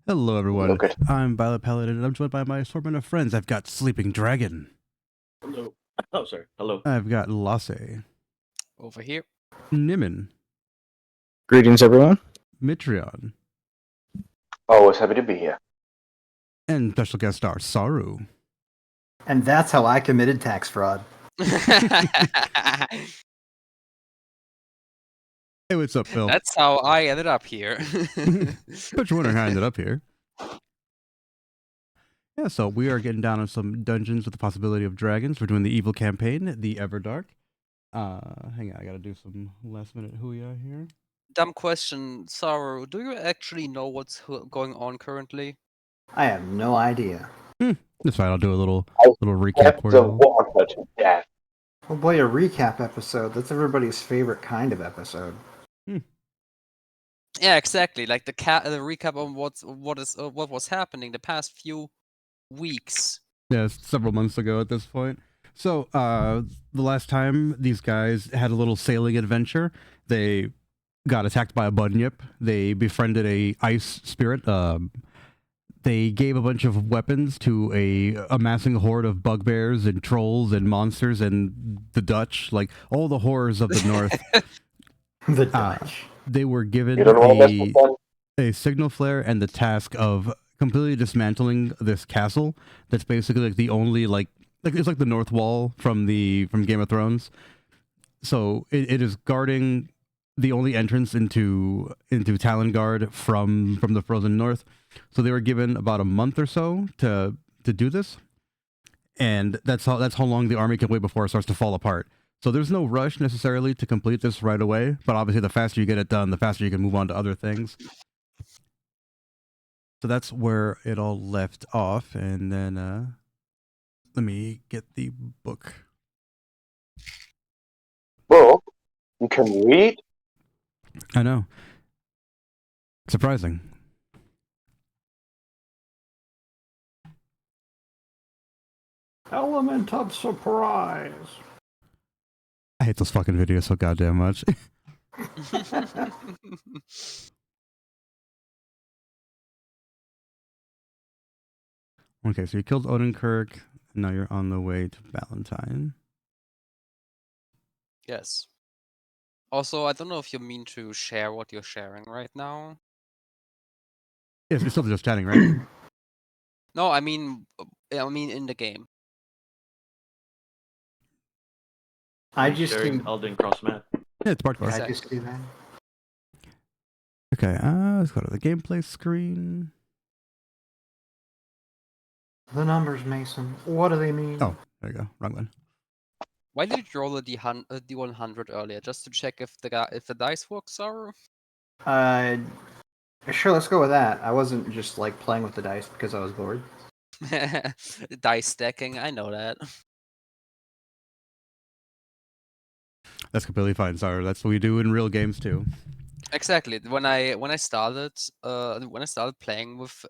Hello, everyone. Okay. I'm Violet Paladin, and I'm joined by my assortment of friends. I've got Sleeping Dragon. Hello. Oh, sorry. Hello. I've got Lasse, Over here. Nimin, Greetings, everyone. Mitrion, Always happy to be here. and special guest star Saru. And that's how I committed tax fraud. Hey, what's up, Phil? That's how I ended up here. But you're wondering how I ended up here. Yeah, so we are getting down on some dungeons with the possibility of dragons. We're doing the evil campaign, the Everdark. Hang on, I gotta do some last minute hooyah here. Dumb question, Saru. Do you actually know what's going on currently? I have no idea. That's fine, I'll do a little I recap Kept for the you. water to death. Oh boy, a recap episode. That's everybody's favorite kind of episode. Yeah, exactly. Like the recap on what was happening the past few weeks. Yeah, several months ago at this point. So, the last time these guys had a little sailing adventure, they got attacked by a bunyip. They befriended a ice spirit. They gave a bunch of weapons to a amassing horde of bugbears and trolls and monsters and the Dutch, like all the horrors of the north. The Dutch. They were given You don't want to mess with them? a signal flare and the task of completely dismantling this castle. That's basically like the only like it's like the North Wall from Game of Thrones. So it is guarding the only entrance into Talongard from the frozen north. So they were given about a month or so to do this, and that's how long the army can wait before it starts to fall apart. So there's no rush necessarily to complete this right away, but obviously the faster you get it done, the faster you can move on to other things. So that's where it all left off, and then let me get the book. Book? You can read? I know. Surprising. Element of surprise. I hate those fucking videos so goddamn much. Okay, so you killed Odenkirk, and now you're on the way to Valentine. Yes. Also, I don't know if you mean to share what you're sharing right now. Yes, you're still just chatting, right? No, I mean in the game. I just Sharing do. Elden Cross map. Yeah, it's part I four. just do that. Okay, let's go to the gameplay screen. The numbers, Mason. What do they mean? Oh, there you go. Wrong one. Why did you roll the D100 earlier? Just to check if the dice work, Saru? Sure, let's go with that. I wasn't just like playing with the dice because I was bored. Dice stacking, I know that. That's completely fine, sorry. That's what we do in real games too. Exactly. When I started playing with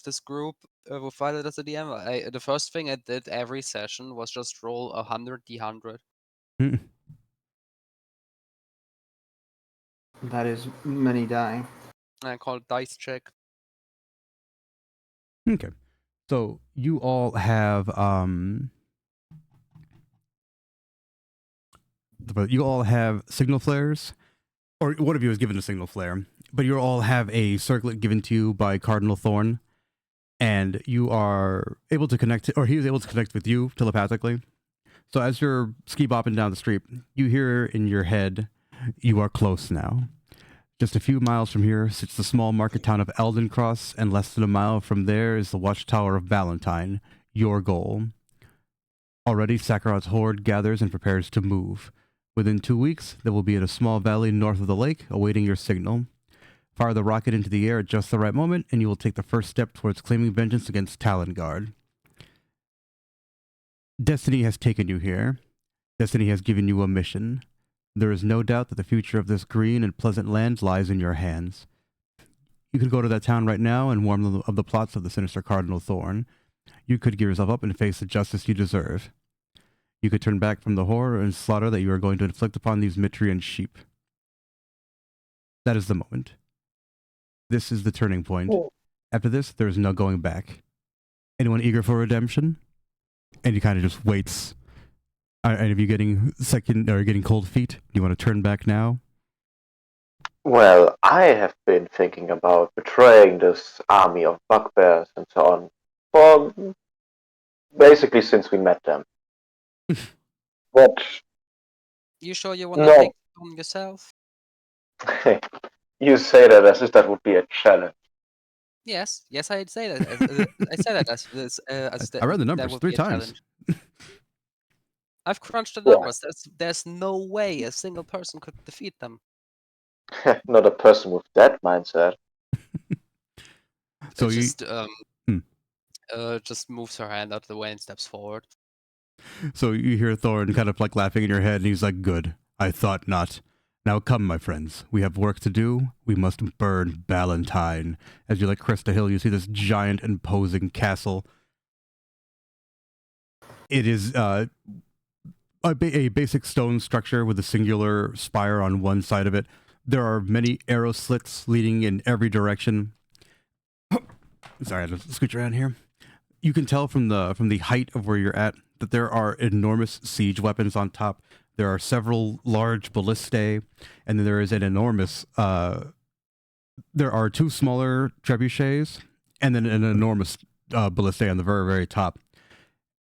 this group with Violet as a DM, the first thing I did every session was just roll 100 D100. That is many die. I call it dice check. Okay. So you all have signal flares, or one of you is given a signal flare, but you all have a circlet given to you by Cardinal Thorn, and you are able to connect, or he was able to connect with you telepathically. So as you're ski bopping down the street, you hear in your head, "You are close now." Just a few miles from here sits the small market town of Eldencross, and less than a mile from there is the watchtower of Valentine, your goal. Already, Sakarat's horde gathers and prepares to move. Within 2 weeks, they will be in a small valley north of the lake, awaiting your signal. Fire the rocket into the air at just the right moment, and you will take the first step towards claiming vengeance against Talongard. Destiny has taken you here. Destiny has given you a mission. There is no doubt that the future of this green and pleasant land lies in your hands. You could go to that town right now and warn them of the plots of the sinister Cardinal Thorn. You could give yourself up and face the justice you deserve. You could turn back from the horror and slaughter that you are going to inflict upon these Mitrian sheep. That is the moment. This is the turning point, After this, there's no going back. Anyone eager for redemption? And he kind of just waits. Are any of you getting getting cold feet? Do you want to turn back now? Well, I have been thinking about betraying this army of bugbears and so on for basically since we met them. But You sure you want to no, take it on yourself? you say that as if that would be a challenge. Yes, I'd say that. I say that I read the that numbers would 3 be a times. challenge. I've crunched the Yeah. numbers. There's no way a single person could defeat them. Not a person with that mindset. So It you, just moves her hand out of the way and steps forward. so you hear Thorin kind of like laughing in your head, and he's like, "Good. I thought not. Now come, my friends. We have work to do. We must burn Ballantyne." As you like crest a hill, you see this giant, imposing castle. It is a basic stone structure with a singular spire on one side of it. There are many arrow slits leading in every direction. Sorry, I had to scooch around here. You can tell from the height of where you're at that there are enormous siege weapons on top. There are several large ballistae, and then there is an enormous. There are 2 smaller trebuchets, and then an enormous ballistae on the very, very top.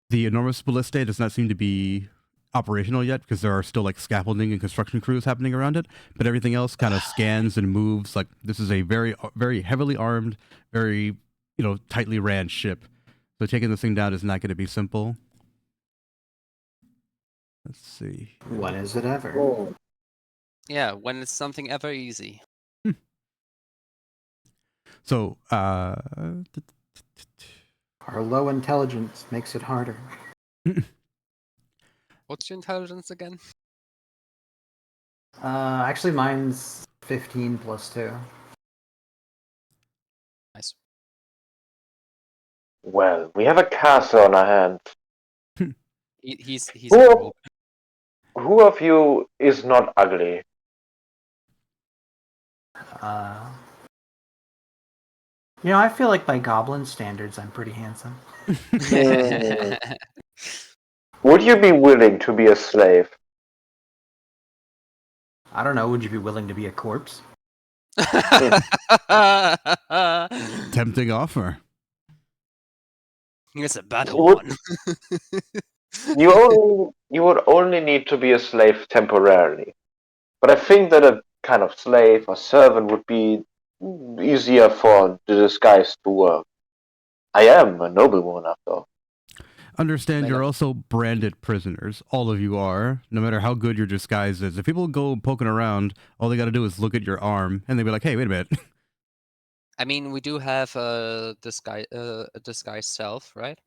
The enormous ballistae does not seem to be operational yet because there are still like scaffolding and construction crews happening around it, but everything else kind of scans and moves. Like this is a very, very heavily armed, very, tightly ran ship. So taking this thing down is not going to be simple. Let's see. When is it ever? Oh. Yeah, when it's something ever easy. So, Our low intelligence makes it harder. What's your intelligence again? Actually, mine's 15 plus 2. Nice. Well, we have a castle on our hands. He's Who a of, rogue. who of you is not ugly? I feel like by goblin standards, I'm pretty handsome. Would you be willing to be a slave? I don't know, would you be willing to be a corpse? tempting offer. It's a bad You would- one. You would only need to be a slave temporarily. But I think that a kind of slave or servant would be easier for the disguise to work. I am a noblewoman after all. Understand They you're don't- also branded prisoners. All of you are, no matter how good your disguise is. If people go poking around, all they got to do is look at your arm, and they'll be like, "Hey, wait a minute." I mean, we do have a disguised self, right?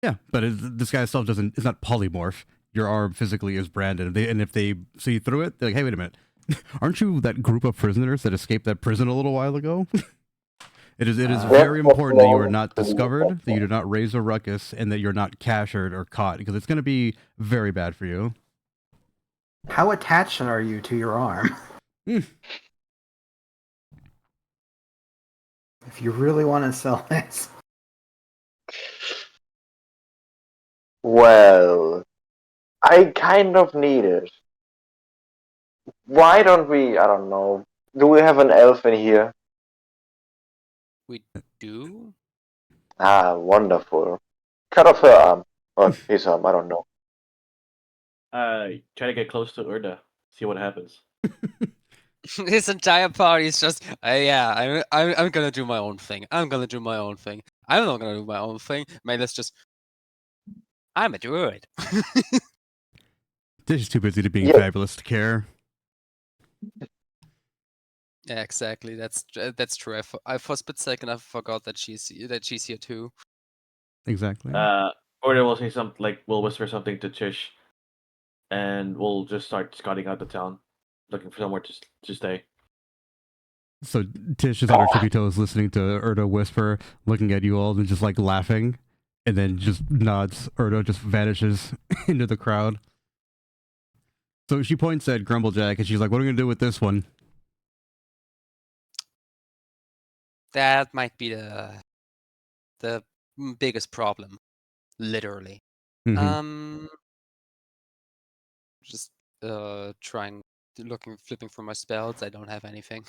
Yeah, but this guy itself it's not polymorph. Your arm physically is branded. If they see through it, they're like, "Hey, wait a minute, aren't you that group of prisoners that escaped that prison a little while ago?" It is very important that you are not discovered, that you do not raise a ruckus, and that you're not captured or caught, because it's going to be very bad for you. How attached are you to your arm? If you really want to sell this. Well, I kind of need it. Why don't we, I don't know, do we have an elf in here? We do. Ah, wonderful. Cut off her arm. Or his arm, I don't know. Try to get close to Urda. See what happens. His entire party is just, I'm gonna do my own thing. I'm gonna do my own thing. I'm not gonna do my own thing. Maybe let's just. I'm a druid. They're just too busy to being Yeah. fabulous to care. Yeah, exactly. That's true. I for a split second I forgot that she's here too. Exactly. Urda will say something like, we'll whisper something to Chish, and we'll just start scouting out the town, looking for somewhere to stay. So Tish is on her tippy toes listening to Erdo whisper, looking at you all and just like laughing, and then just nods. Erdo just vanishes into the crowd. So she points at Grumblejack and she's like, "What are we gonna do with this one?" That might be the the biggest problem, literally. Mhm. Just flipping through my spells. I don't have anything.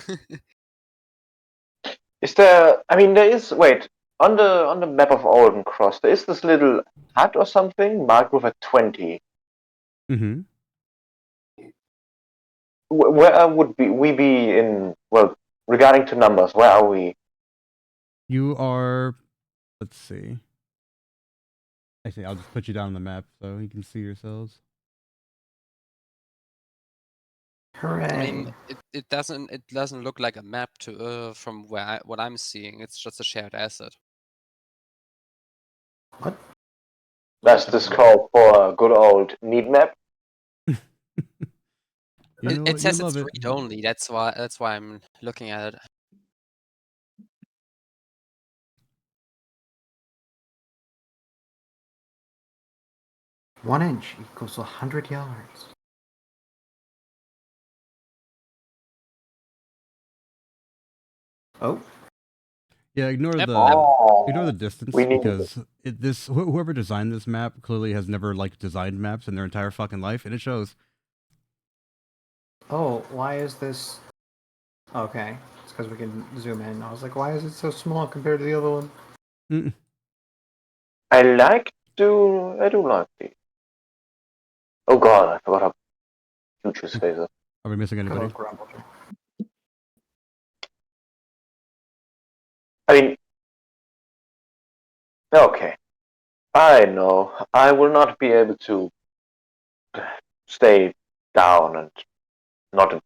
Is there? I mean, there is. Wait, on the map of Olden Cross, there is this little hut or something marked with a 20. Mhm. Where would we be in? Well, regarding to numbers, where are we? You are. Let's see. Actually, I'll just put you down on the map so you can see yourselves. Hooray! I mean, it doesn't look like a map to from what I'm seeing. It's just a shared asset. What? Does this call for a good old need map? You know It what? You says it's love it. read only. That's why I'm looking at it. One inch equals 100 yards. Oh, Yeah, ignore Yep, the yep. ignore the distance We need because whoever designed this map clearly has never like designed maps in their entire fucking life, and it shows. oh, why is this? Okay, it's because we can zoom in. I was like, why is it so small compared to the other one? Mm. I do like the. Oh god, I forgot how huge his face is. Are we missing Good anybody? old Grumble. I mean, okay. I know. I will not be able to stay down and not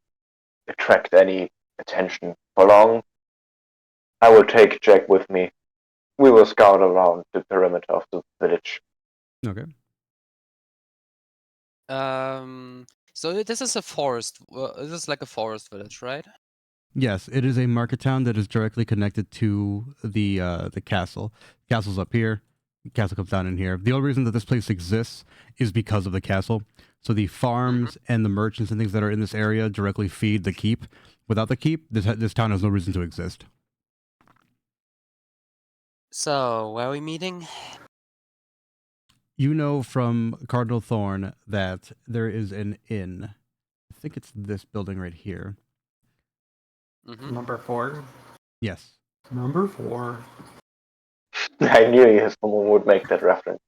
attract any attention for long. I will take Jack with me. We will scout around the perimeter of the village. Okay. So this is a forest. This is like a forest village, right? Yes, it is a market town that is directly connected to the castle. Castle's up here. The castle comes down in here. The only reason that this place exists is because of the castle. So the farms and the merchants and things that are in this area directly feed the keep. Without the keep, this town has no reason to exist. So where are we meeting? You know from Cardinal Thorn that there is an inn. I think it's this building right here. Mm-hmm. Number 4. Yes. Number 4. I knew someone would make that reference.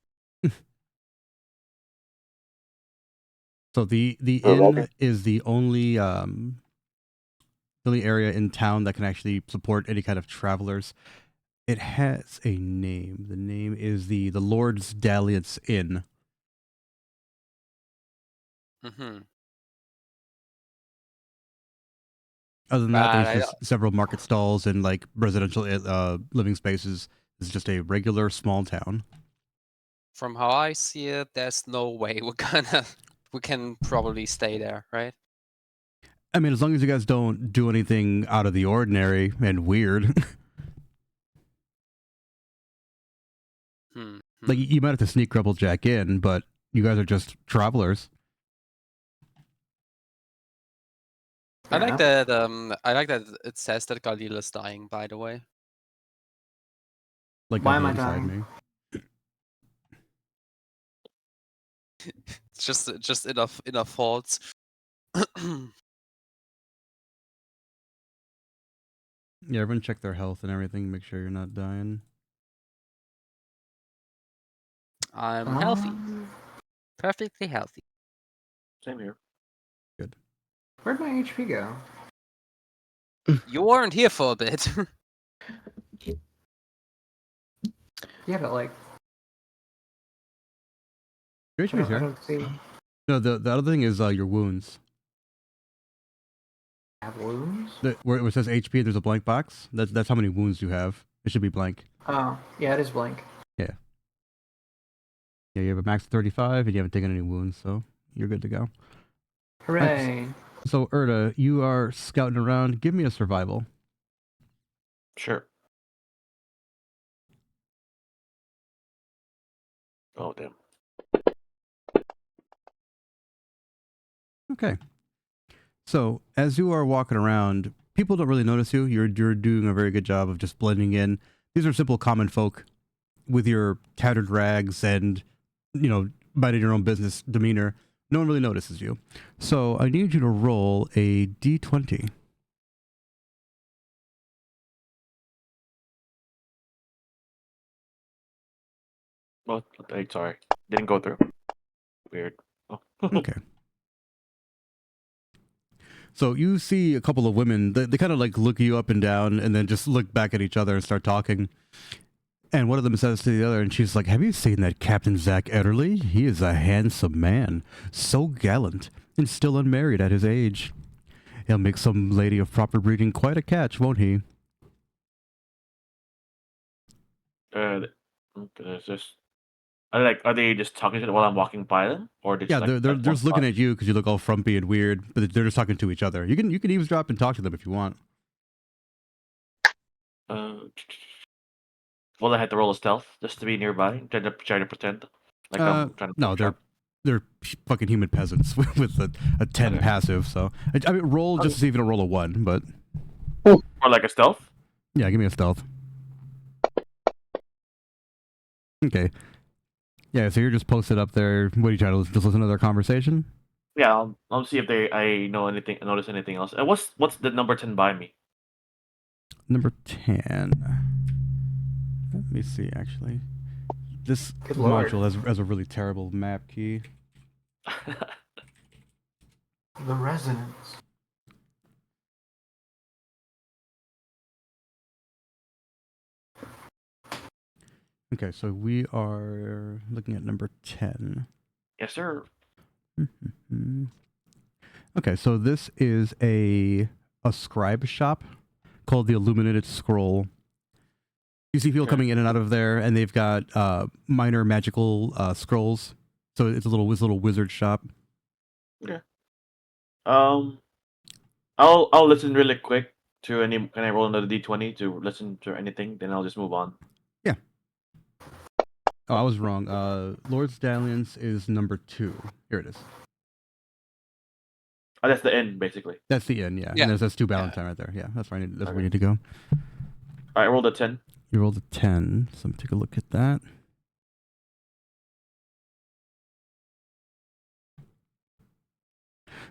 So the You're inn welcome. is the only area in town that can actually support any kind of travelers. It has a name. The name is the Lord's Dalliance Inn. Mm-hmm. Other than that, But there's just several market stalls and like residential living spaces. It's just a regular small town. from how I see it, there's no way we can probably stay there, right? I mean, as long as you guys don't do anything out of the ordinary and weird. Like, you might have to sneak Rebel Jack in, but you guys are just travelers. I Fair like enough. that. I like that it says that Galil is dying. By the way, Like, Why got am I beside dying? me. it's just enough faults. Yeah, everyone check their health and everything. Make sure you're not dying. I'm healthy, Um, perfectly healthy. Same here. Good. Where'd my HP go? You weren't here for a bit. Yeah, but like, Your I HP's don't, I here. don't see. No, the other thing is your wounds. Have wounds? Where it says HP, there's a blank box. That's how many wounds you have. It should be blank. Oh, yeah, it is blank. Yeah, you have a max of 35, and you haven't taken any wounds, so you're good to go. Hooray! So, Erda, you are scouting around. Give me a survival. Sure. Oh damn. Okay. So, as you are walking around, people don't really notice you. You're doing a very good job of just blending in. These are simple common folk. with your tattered rags and, minding your own business demeanor, no one really notices you. So I need you to roll a d20. Oh, sorry. Didn't go through. Weird. Oh. Okay. So you see a couple of women, they kind of like look you up and down and then just look back at each other and start talking. And one of them says to the other, and she's like, have you seen that Captain Zach Ederly? He is a handsome man, so gallant, and still unmarried at his age. He'll make some lady of proper breeding quite a catch, won't he? There's just. Are they just talking to while I'm walking by them, or they Yeah, just they're at one just looking spot? at you because you look all frumpy and weird, but they're just talking to each other. You can eavesdrop and talk to them if you want. Uh, Will I have to roll a stealth just to be nearby? Try to pretend like I'm trying to No, trap. they're fucking human peasants with a 10 Okay. passive. So I mean, roll just to see if it'll roll a 1, but Or like a stealth. yeah, give me a stealth. Okay. Yeah, so you're just posted up there. What are you trying to just listen to their conversation? Yeah, I'll see if I notice anything else. And what's the number 10 by me? Number 10. Let me see, actually. This Good lord. module has a really terrible map key. The resonance. Okay, so we are looking at number 10. Yes, sir. Okay, so this is a scribe shop called the Illuminated Scroll. You see people Okay. coming in and out of there, and they've got minor magical scrolls. So it's a little wizard shop. I'll listen really quick to any. Can I roll another d20 to listen to anything? Then I'll just move on. Yeah. Oh, I was wrong. Lord's Dalliance is number 2. Here it is. Oh, that's the end, basically. That's the end, yeah. Yeah. And there's 2 Valentine right there. Yeah, that's where that's where we Okay. need to go. All right, I rolled a 10. You rolled a 10, so let me take a look at that.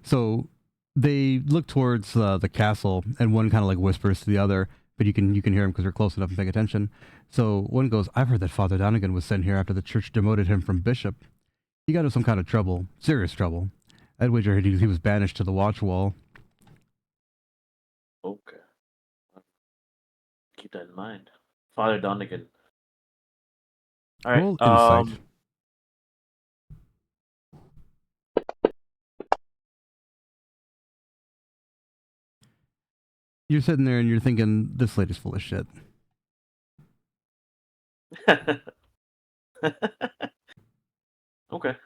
So they look towards the castle, and one kind of like whispers to the other, but you can hear him because they're close enough and paying attention. So one goes, "I've heard that Father Donegan was sent here after the church demoted him from bishop. He got into some kind of trouble, serious trouble. I'd wager he was banished to the watch wall." Okay. Keep that in mind. Father Donegan. All right. Roll insight. You're sitting there and you're thinking, this lady's full of shit. Okay.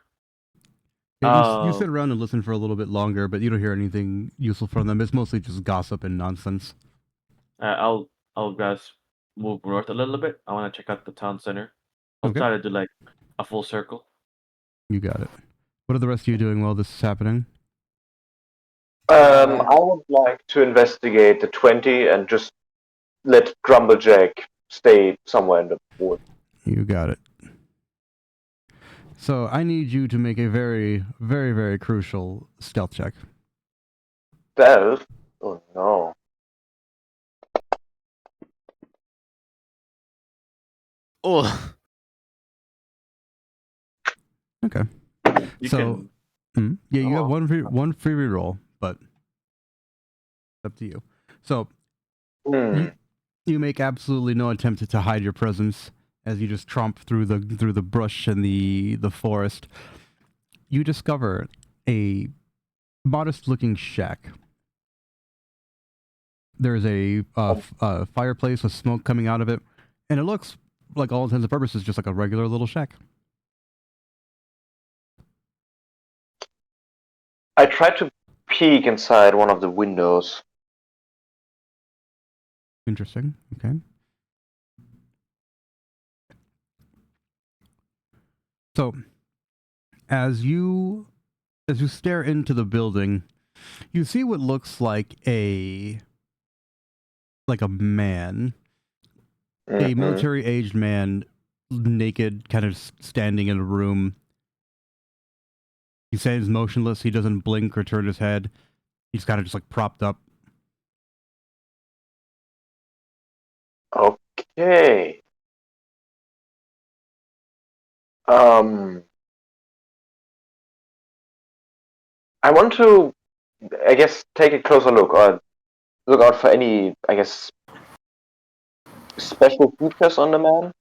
Yeah, you sit around and listen for a little bit longer, but you don't hear anything useful from them. It's mostly just gossip and nonsense. I'll guys move north a little bit. I want to check out the town center. I'll Okay. try to do like a full circle. You got it. What are the rest of you doing while this is happening? I would like to investigate the 20 and just let Grumblejack stay somewhere in the wood. You got it. So I need you to make a very, very, very crucial stealth check. Stealth? Oh no. Oh, Okay. You So- can. Yeah, you have Oh. one free reroll, but it's up to you. So Hmm. you make absolutely no attempt to hide your presence as you just tromp through the brush and the forest. You discover a modest-looking shack. There's a fireplace with smoke coming out of it, and it looks, like all intents and purposes, just like a regular little shack. I tried to peek inside one of the windows. Interesting. Okay. So, as you stare into the building, you see what looks like a man, a Mhm. military-aged man naked, kind of standing in a room. He stands motionless. He doesn't blink or turn his head. He's kind of just like propped up. Okay. Um, I want to, I guess, take a closer look or look out for any, I guess, special features on the man.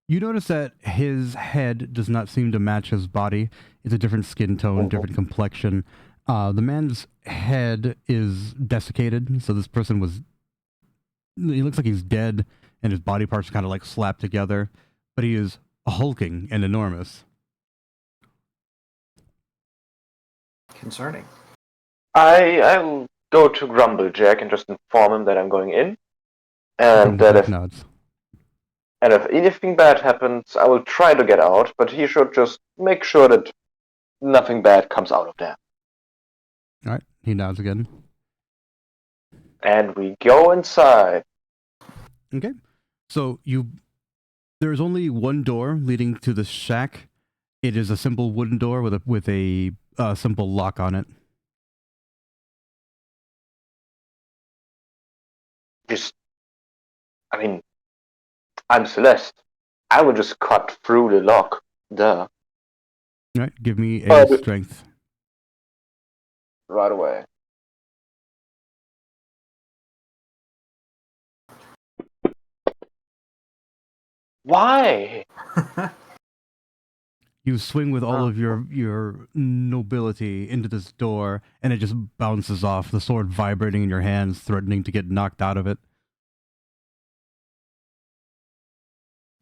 You notice that his head does not seem to match his body. It's a different skin tone, different complexion. The man's head is desiccated, so this person was. He looks like he's dead, and his body parts are kind of like slapped together, but he is hulking and enormous. Concerning. I'll go to Grumblejack and just inform him that I'm going in, and that Grumblejack nods. if anything bad happens, I will try to get out, but he should just make sure that nothing bad comes out of there. All right, he nods again. And we go inside. Okay, so there's only one door leading to the shack. It is a simple wooden door with a simple lock on it. I mean, I'm Celeste. I would just cut through the lock. Duh. All right, give me Oh, a but- strength. Right away. Why? You swing with all of your nobility into this door, and it just bounces off, the sword vibrating in your hands, threatening to get knocked out of it.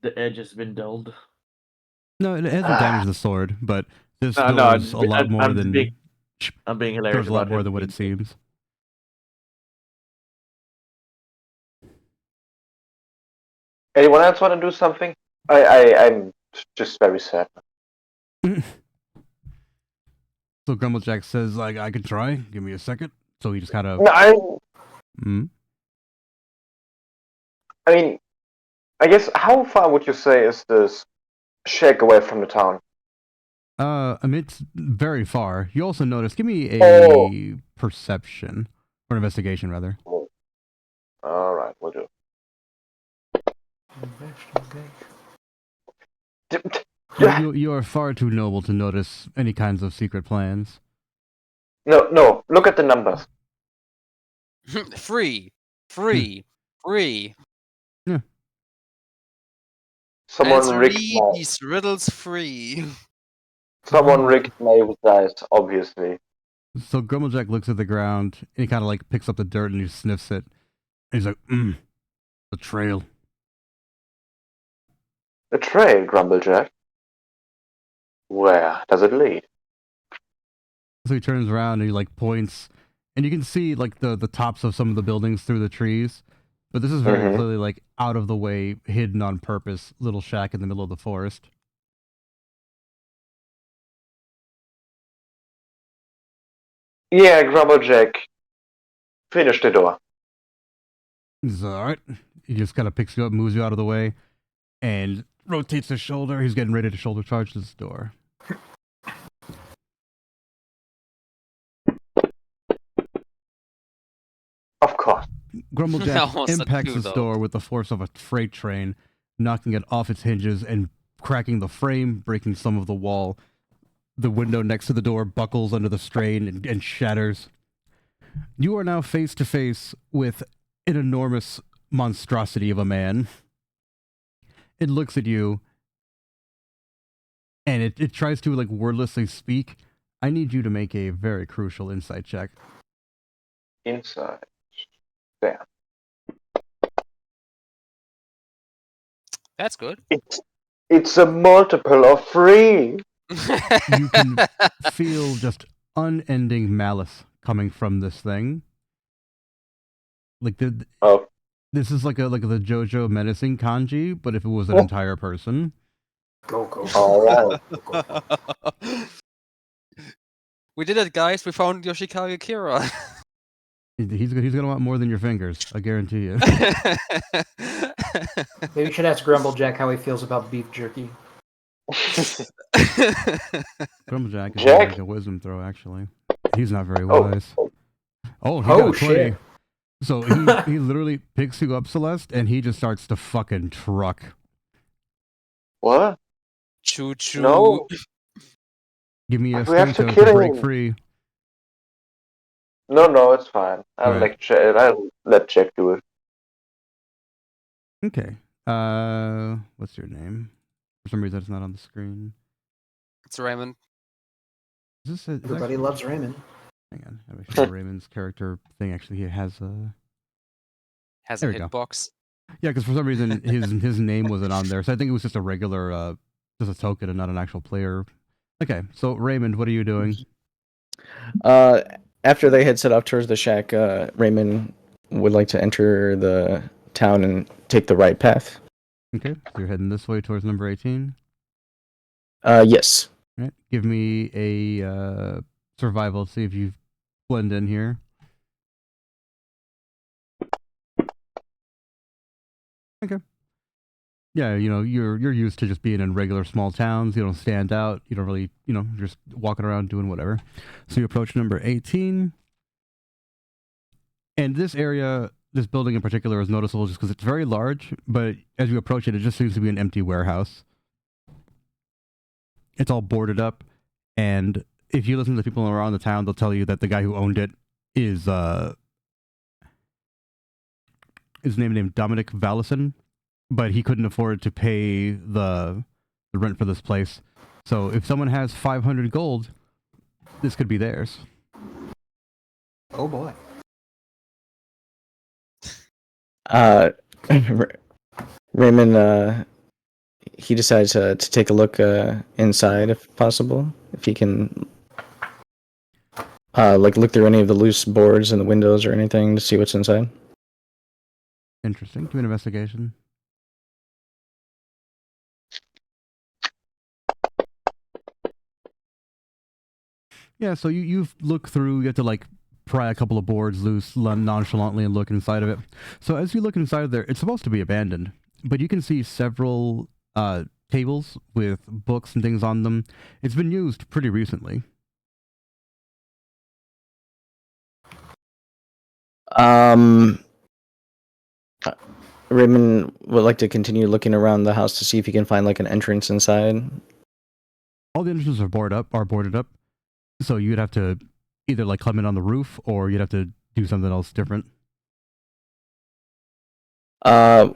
The edge has been dulled. No, it hasn't damaged the sword, but this No, door no, is a lot more I'm than being, I'm being hilarious does a lot about more him than what it being- seems. Anyone else want to do something? I'm just very sad. So Grumblejack says, like, I can try. Give me a second. So he just kind of. No, I mean, I guess how far would you say is this shack away from the town? It's very far. You also notice. Give me a Oh. perception or investigation, rather. All right, we'll do. You are far too noble to notice any kinds of secret plans. No. Look at the numbers. Free. Someone Answer rigged me my. these riddles free. Someone rigged my dice, obviously. So Grumblejack looks at the ground and he kind of like picks up the dirt and he sniffs it. And he's like, the trail. The trail, Grumblejack. Where does it lead? So he turns around and he like points, and you can see like the tops of some of the buildings through the trees. But this is very clearly like out of the way, hidden on purpose, little shack in the middle of the forest. Yeah, Grumblejack. Finish the door. He's all right. He just kind of picks you up, moves you out of the way, and rotates his shoulder. He's getting ready to shoulder charge this door. Of course. Grumblejack Almost a impacts two, this though. door with the force of a freight train, knocking it off its hinges and cracking the frame, breaking some of the wall. The window next to the door buckles under the strain and shatters. You are now face to face with an enormous monstrosity of a man. It looks at you, and it tries to like wordlessly speak. I need you to make a very crucial insight check. Inside. There. That's good. It's a multiple of 3. You can feel just unending malice coming from this thing. Like Oh. this is like the JoJo menacing kanji, but if it was an Oh. entire person. Go. All right. We did it, guys. We found Yoshikage Kira. He's gonna want more than your fingers. I guarantee you. Maybe we should ask Grumblejack how he feels about beef jerky. Grumblejack is Jack? gonna make a wisdom throw. Actually, he's not very Oh. wise. Oh, he Oh, got 20. shit. So he literally picks you up, Celeste, and he just starts to fucking truck. What? Choo choo. No. Give me a We have sting to to kill break him. free. No, it's fine. I'll let Jack do it. Okay. What's your name? For some reason, it's not on the screen. It's Raymond. Is this a, is Everybody actually, loves Raymond. hang on. I'm sure Raymond's character thing actually he has a. Has There a we go. hitbox. Yeah, because for some reason his name wasn't on there, so I think it was just a regular, just a token and not an actual player. Okay, so Raymond, what are you doing? After they had set off towards the shack, Raymond would like to enter the town and take the right path. Okay, so you're heading this way towards number 18. Yes. All right, give me a survival. See if you blend in here. Okay. Yeah, you're used to just being in regular small towns. You don't stand out. You don't really, just walking around doing whatever. So you approach number 18. And this area, this building in particular, is noticeable just because it's very large, but as you approach it, it just seems to be an empty warehouse. It's all boarded up, and if you listen to the people around the town, they'll tell you that the guy who owned it is named Dominic Vallison, but he couldn't afford to pay the rent for this place. So if someone has 500 gold, this could be theirs. Oh boy. Raymond, he decides to take a look inside if possible. If he can, look through any of the loose boards in the windows or anything to see what's inside. Interesting. Do an investigation. Yeah, so you've looked through, you have to pry a couple of boards loose nonchalantly and look inside of it. So as you look inside there, it's supposed to be abandoned, but you can see several tables with books and things on them. It's been used pretty recently. Raymond would like to continue looking around the house to see if he can find an entrance inside. All the entrances are boarded up. So you'd have to either climb in on the roof or you'd have to do something else different. Well,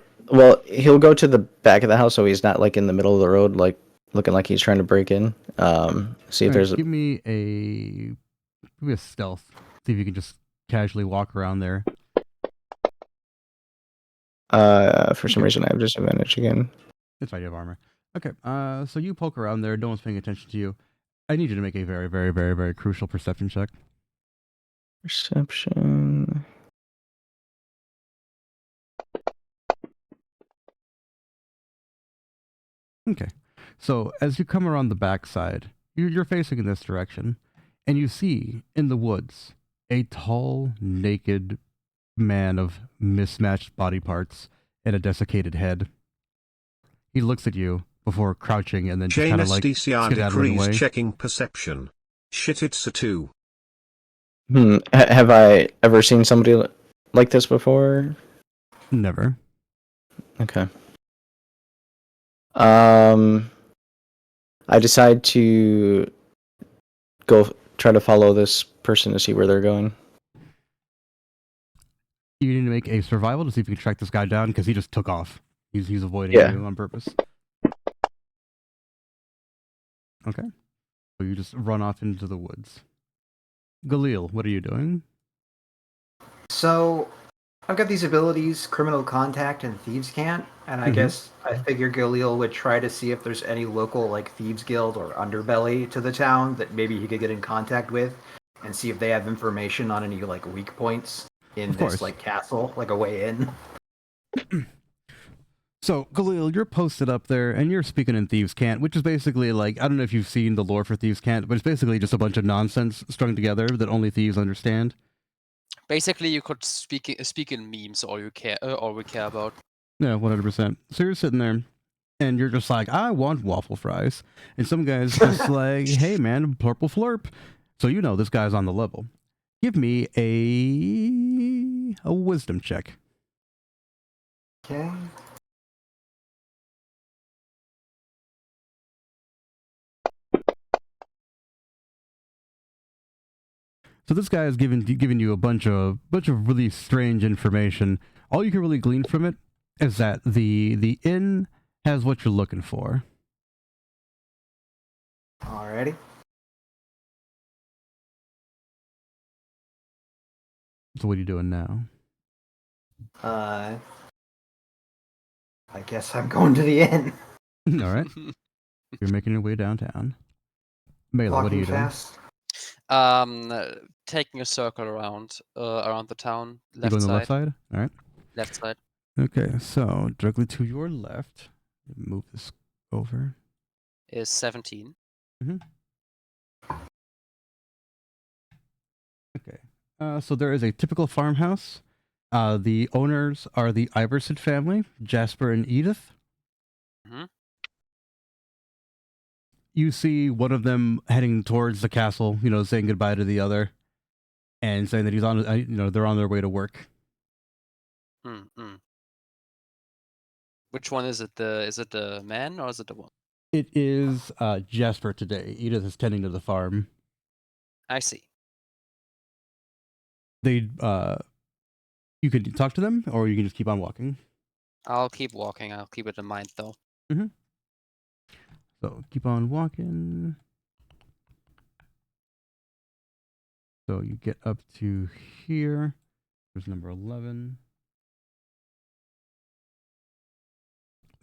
he'll go to the back of the house so he's not in the middle of the road, looking like he's trying to break in. See if there's give me a stealth. See if you can just casually walk around there. For some reason I have disadvantage again. It's right, you have armor. Okay, so you poke around there, no one's paying attention to you. I need you to make a very, very, very, very crucial perception check. Perception. Okay, so as you come around the backside, you're facing in this direction, and you see in the woods a tall, naked man of mismatched body parts and a desiccated head. He looks at you before crouching and then just kind of skedaddling away. Checking perception. Shit, it's a 2. Have I ever seen somebody like this before? Never. Okay. I decide to go try to follow this person to see where they're going. You need to make a survival to see if you can track this guy down because he just took off. He's avoiding you on purpose. Okay. So you just run off into the woods. Galil, what are you doing? So, I've got these abilities, Criminal Contact and Thieves' Cant, and I guess I figure Galil would try to see if there's any local, Thieves Guild or Underbelly to the town that maybe he could get in contact with, and see if they have information on any, weak points in this, castle, a way in. So, Galil, you're posted up there, and you're speaking in Thieves' Cant, which is basically I don't know if you've seen the lore for Thieves' Cant, but it's basically just a bunch of nonsense strung together that only thieves understand. Basically, you could speak in memes, all we care about. Yeah, 100%. So you're sitting there, and you're just like, I want waffle fries, and some guy's just like, hey man, purple flurp. So you know this guy's on the level. Give me a wisdom check. Okay. So this guy is giving you a bunch of really strange information. All you can really glean from it is that the inn has what you're looking for. Alrighty. So what are you doing now? I guess I'm going to the inn. All right, you're making your way downtown. Mela, what are Walking you doing? fast. Taking a circle around the town, You left go on the side, left side. All right. left side. Okay, so directly to your left. Move this over. Is 17. Okay. So there is a typical farmhouse. The owners are the Iverson family, Jasper and Edith. Mhm. You see one of them heading towards the castle, you know, saying goodbye to the other, and saying that he's on, you know, they're on their way to work. Mm. Which one is it? Is it the man or is it the woman? It is Jasper today. Edith is tending to the farm. I see. They, you could talk to them, or you can just keep on walking. I'll keep walking. I'll keep it in mind though. So keep on walking. So you get up to here. There's number 11.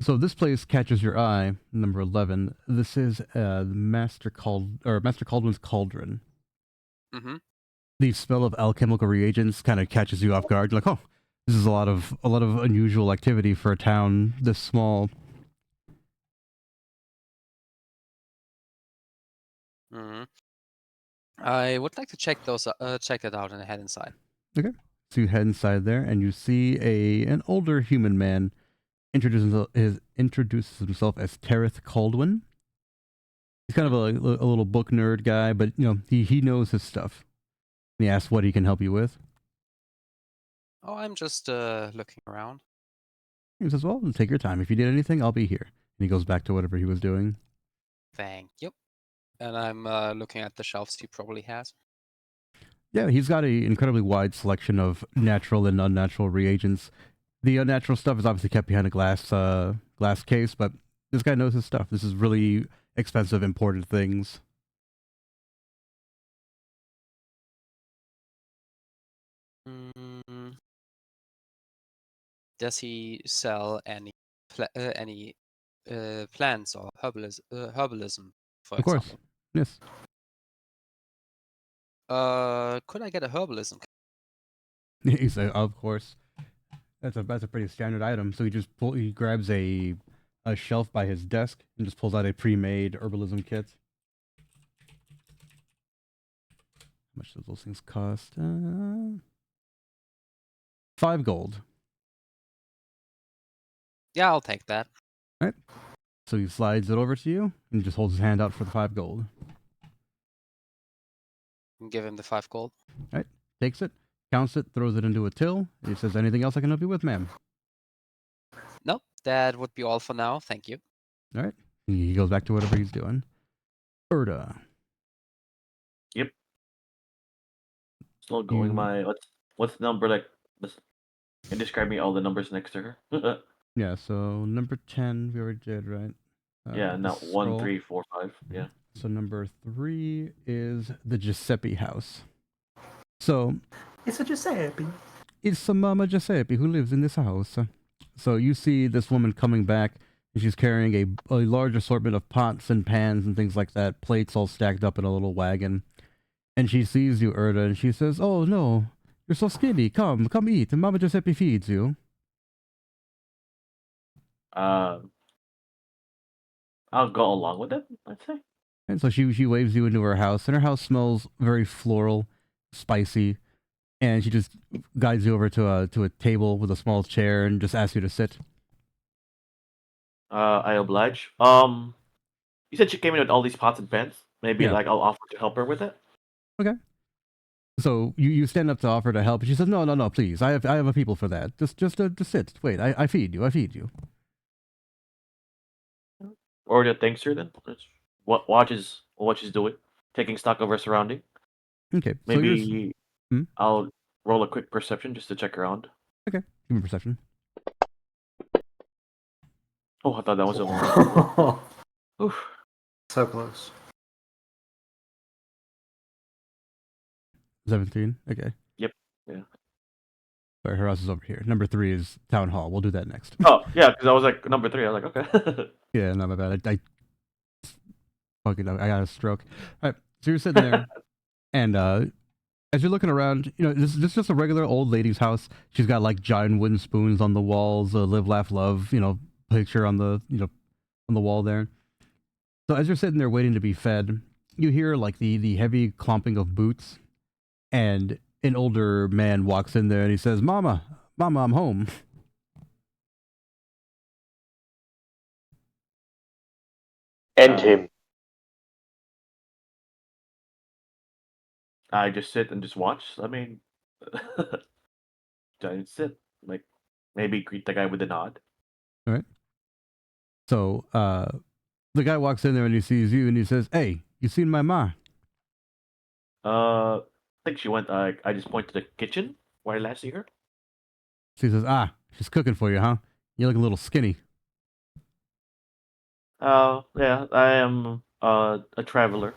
So this place catches your eye, number 11. This is Master Cauldron's Cauldron. Mm-hmm. The smell of alchemical reagents kind of catches you off guard. You're like, oh, this is a lot of unusual activity for a town this small. Mm-hmm. I would like to check that out and head inside. Okay. So you head inside there, and you see an older human man introduces himself as Tereth Caldwin. He's kind of a little book nerd guy, but you know he knows his stuff. And he asks what he can help you with. Oh, I'm just looking around. He says, "Well, take your time. If you need anything, I'll be here." And he goes back to whatever he was doing. Thank you. And I'm looking at the shelves he probably has. Yeah, he's got an incredibly wide selection of natural and unnatural reagents. The unnatural stuff is obviously kept behind a glass case, but this guy knows his stuff. This is really expensive imported things. Mm. Does he sell any plants or herbalism, for Of course, example? yes. Could I get a herbalism? He said, "Of course." That's a pretty standard item. So he grabs a shelf by his desk and just pulls out a pre-made herbalism kit. How much do those things cost? 5 gold. Yeah, I'll take that. So he slides it over to you and just holds his hand out for the 5 gold. Give him the 5 gold. Takes it, counts it, throws it into a till. And he says, "Anything else I can help you with, ma'am?" Nope, that would be all for now. Thank you. All right. He goes back to whatever he's doing. Erda. Still going You- my what's the number like? And describe me all the numbers next to her. Yeah, so number 10 we already did, right? Yeah, the now 1, scroll. 3, 4, 5. Yeah. So number 3 is the Giuseppe house. So It's a Giuseppe. it's a Mama Giuseppe who lives in this house. So you see this woman coming back, and she's carrying a large assortment of pots and pans and things like that, plates all stacked up in a little wagon. And she sees you, Erda, and she says, "Oh no, you're so skinny. Come eat. And Mama Giuseppe feeds you." I'll go along with it. I'd say. And so she waves you into her house, and her house smells very floral, spicy, and she just guides you over to a table with a small chair and just asks you to sit. I oblige. You said she came in with all these pots and pans. Maybe Yeah. like I'll offer to help her with it. Okay. So you stand up to offer to help, and she says, "No, please. I have a people for that. Just sit. Wait, I feed you. I feed you." Or the thanks her then. What watches what she's doing, taking stock of her surrounding. Okay. So you're Maybe hmm? I'll roll a quick perception just to check around. Okay. Give me perception. Oh, I thought that was a one. Oof. So close. 17. Okay. Yep. Yeah. Sorry, her house is over here. Number 3 is town hall. We'll do that next. Oh yeah, because I was like number 3. I was like, okay. Yeah, not my bad. I fucking I got a stroke. All right. So you're sitting there, and as you're looking around, this is just a regular old lady's house. She's got like giant wooden spoons on the walls, live, laugh, love, picture on the on the wall there. So as you're sitting there waiting to be fed, you hear like the heavy clomping of boots, and an older man walks in there and he says, "Mama, I'm home." End him. I just sit and just watch. I mean, I sit like maybe greet the guy with a nod. All right. So the guy walks in there and he sees you and he says, "Hey, you seen my ma?" I think she went. I just point to the kitchen where I last see her. So he says, "Ah, she's cooking for you, huh? You look a little skinny." Yeah, I am a traveler.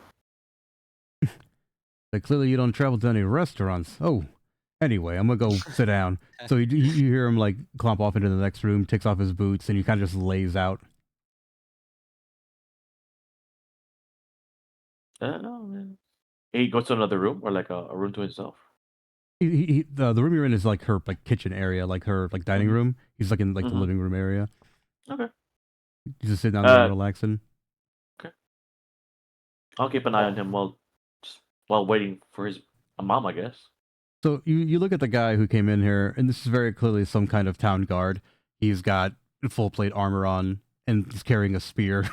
Like, clearly you don't travel to any restaurants. Oh, anyway, I'm gonna go sit down. So you hear him like clomp off into the next room, takes off his boots, and he kind of just lays out. No, man. He goes to another room or like a room to himself. The room you're in is like her like kitchen area, like her like dining Mhm. room. He's like in like the Mhm. living room area. Okay. He's just sitting down there Uh, and relaxing. I'll keep an eye on him while waiting for his mom, I guess. So you look at the guy who came in here, and this is very clearly some kind of town guard. He's got full plate armor on, and he's carrying a spear.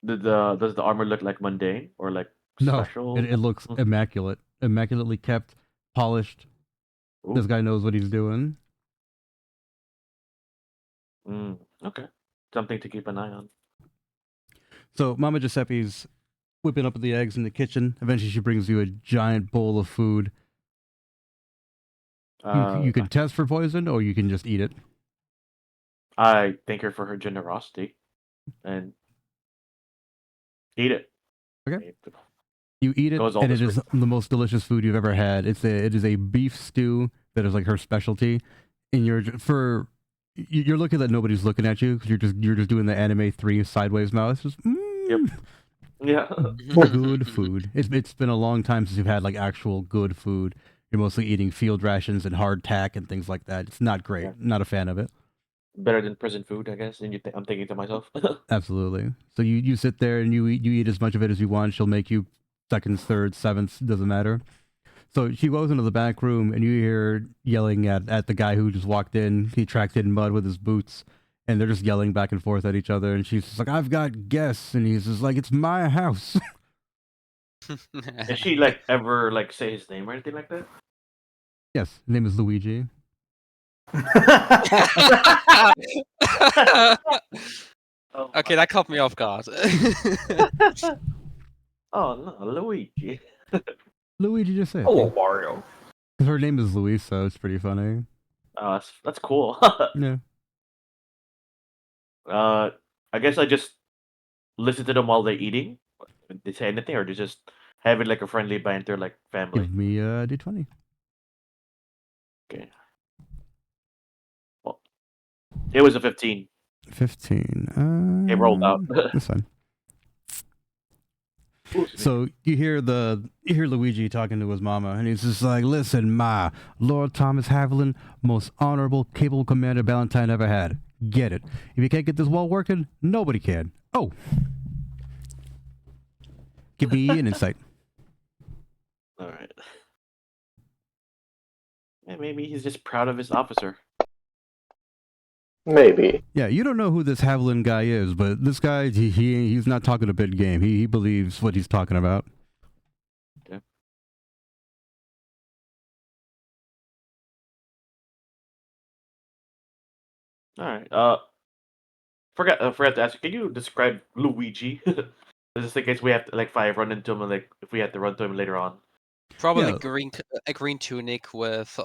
Does the armor look like mundane or like No, special? it looks Mm. immaculate, immaculately kept, polished. This Ooh. guy knows what he's doing. Okay. Something to keep an eye on. So Mama Giuseppe's whipping up the eggs in the kitchen. Eventually, she brings you a giant bowl of food. You can test for poison, or you can just eat it. I thank her for her generosity and eat it. Okay. You eat it, Goes all and this it is way. the most delicious food you've ever had. It is a beef stew that is like her specialty, and you're looking that nobody's looking at you because you're just doing the anime 3 sideways mouth. It's just Yep. Yeah. good food. It's been a long time since you've had like actual good food. You're mostly eating field rations and hardtack and things like that. It's not great. Yeah. Not a fan of it. Better than prison food, I guess. And I'm thinking to myself. Absolutely. So you sit there and you eat as much of it as you want. She'll make you seconds, thirds, sevenths, doesn't matter. So she goes into the back room and you hear yelling at the guy who just walked in. He tracked in mud with his boots, and they're just yelling back and forth at each other. And she's just like, "I've got guests," and he's just like, "It's my house." Did she like ever like say his name or anything like that? Yes, his name is Luigi. Oh, Okay, that caught me off guard. oh no, Luigi. Luigi just said. Oh, Mario. Her name is Luis, so it's pretty funny. Oh, that's cool. Yeah. I guess I just listen to them while they're eating. Did they say anything, or they just have it like a friendly banter, like family? Give me a D20. Okay. Well, it was a 15. 15. It rolled out. That's fine. So you hear Luigi talking to his mama, and he's just like, "Listen, Ma, Lord Thomas Haviland, most honorable, capable commander Valentine ever had. Get it. If you can't get this wall working, nobody can. Oh. Give me an insight." All right. Yeah, maybe he's just proud of his officer. Maybe. Yeah, you don't know who this Haviland guy is, but this guy, he's not talking a big game. He believes what he's talking about. Okay. All right. Forgot to ask you. Can you describe Luigi? Just in case we have to, like, if I run into him, like, if we have to run to him later on. Probably Yeah. a green tunic with